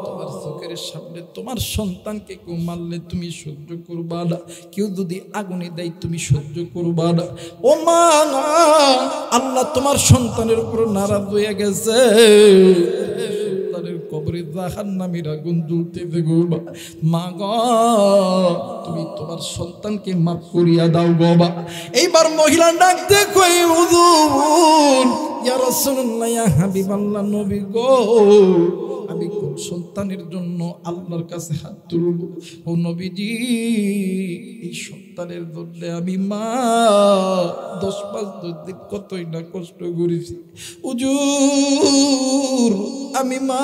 তোমার চোখের সামনে তোমার সন্তানকে কেউ মারলে তুমি সহ্য করবা না, কেউ যদি আগুনে দেয় তুমি সহ্য করবা না। ও মা, আল্লাহ তোমার সন্তানের উপর নারাজ হয়ে গেছে, সন্তানের কবরে জাহান্নামের আগুন জ্বলতেছে গো। মা গো তুমি তোমার সন্তানকে মাফ করিয়া দাও গো। এইবার মহিলা ডাক দিয়ে কই, হুজুর ইয়া রাসূলুল্লাহ, ইয়া হাবিবাল্লাহ, নবী গো আমি কোন সন্তানের জন্য আল্লাহর কাছে হাত তুলব? ও নবীজি এই সন্তানের জন্য আমি মা 10-5 দিন কতই না কষ্ট করেছি হুজুর। আমি মা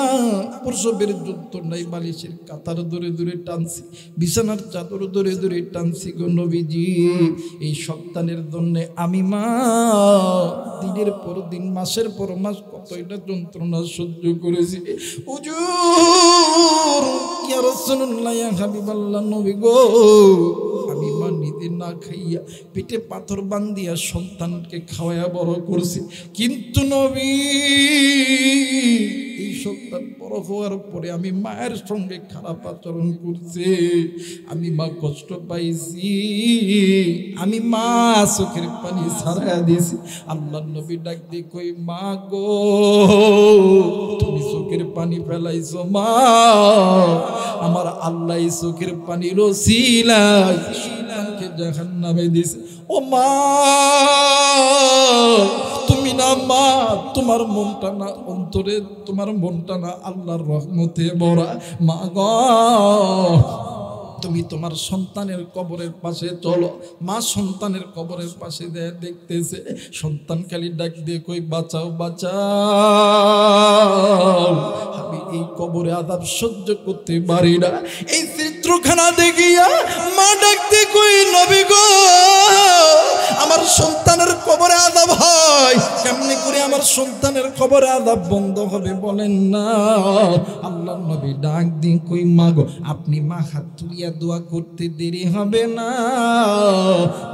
প্রসবের যন্ত্রণায় বালিশের কাতার ধরে ধরে টানছি, বিছানার চাদর ধরে ধরে টানছি গো নবীজি। এই সন্তানের জন্য আমি মা দিনের পর দিন, মাসের পর মাস কতই না যন্ত্রণা সহ্য করেছি হুজুর। ইয়া রাসূলুল্লাহ, ইয়া হাবিবাল্লাহ, নবী গো আমি মা নিজে না খাইয়া পেটে পাথর বান্ধিয়া সন্তানকে খাওয়াইয়া বড় করছি, কিন্তু নবী এই সন্তান বড় হওয়ার পরে আমি মায়ের সঙ্গে খারাপ আচরণ করছি, আমি মা কষ্ট পাইছি, আমি মা চোখের পানি ছাড়াইয়া দিয়েছি। আল্লাহর নবী ডাক দিয়ে কই, মা গো তুমি চোখের পানি ফেলাইছো মা, আমার আল্লাহ চোখের পানির ওসিলায় সন্তানকে জাহান্নামে দিয়েছে। ও মা তুমি না মা, তোমার মনটা না অন্তরে, তোমার মনটা না আল্লাহর রহমতে ভরা। মা গো তুমি তোমার সন্তানের কবরের পাশে চলো। মা সন্তানের কবরের পাশে দেয় দেখতেছে, সন্তান খালি ডাক দিয়ে কই, বাঁচাও বাঁচাও, আমি এই কবরে আযাব সহ্য করতে পারি না। এই চিত্রখানা দেখিয়া মা ডাক দিয়ে কই, নবী গো আমার সন্তানের কবরে আযাব হয় কেমনে করে? আমার সন্তানের কবরে আযাব বন্ধ হবে বলেন না। আল্লাহর নবী ডাক দিয়ে কই, মা গো আপনি মা হাত তুলিয়া দোয়া করতে দেরি হবে না,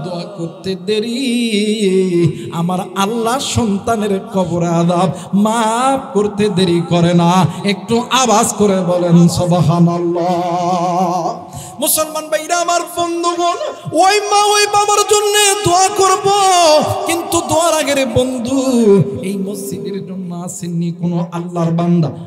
দোয়া করতে দেরি আমার আল্লাহ সন্তানের কবরে আযাব মাফ করতে দেরি করে না। একটু আওয়াজ করে বলেন সুবহানাল্লাহ। মুসলমান ভাইরা আমার বন্ধুগণ, ওই মা ওই বাবার জন্য দোয়া করব, কিন্তু দোয়ার আগে রে বন্ধু, এই মসজিদের জন্য আসেননি কোনো আল্লাহর বান্দা?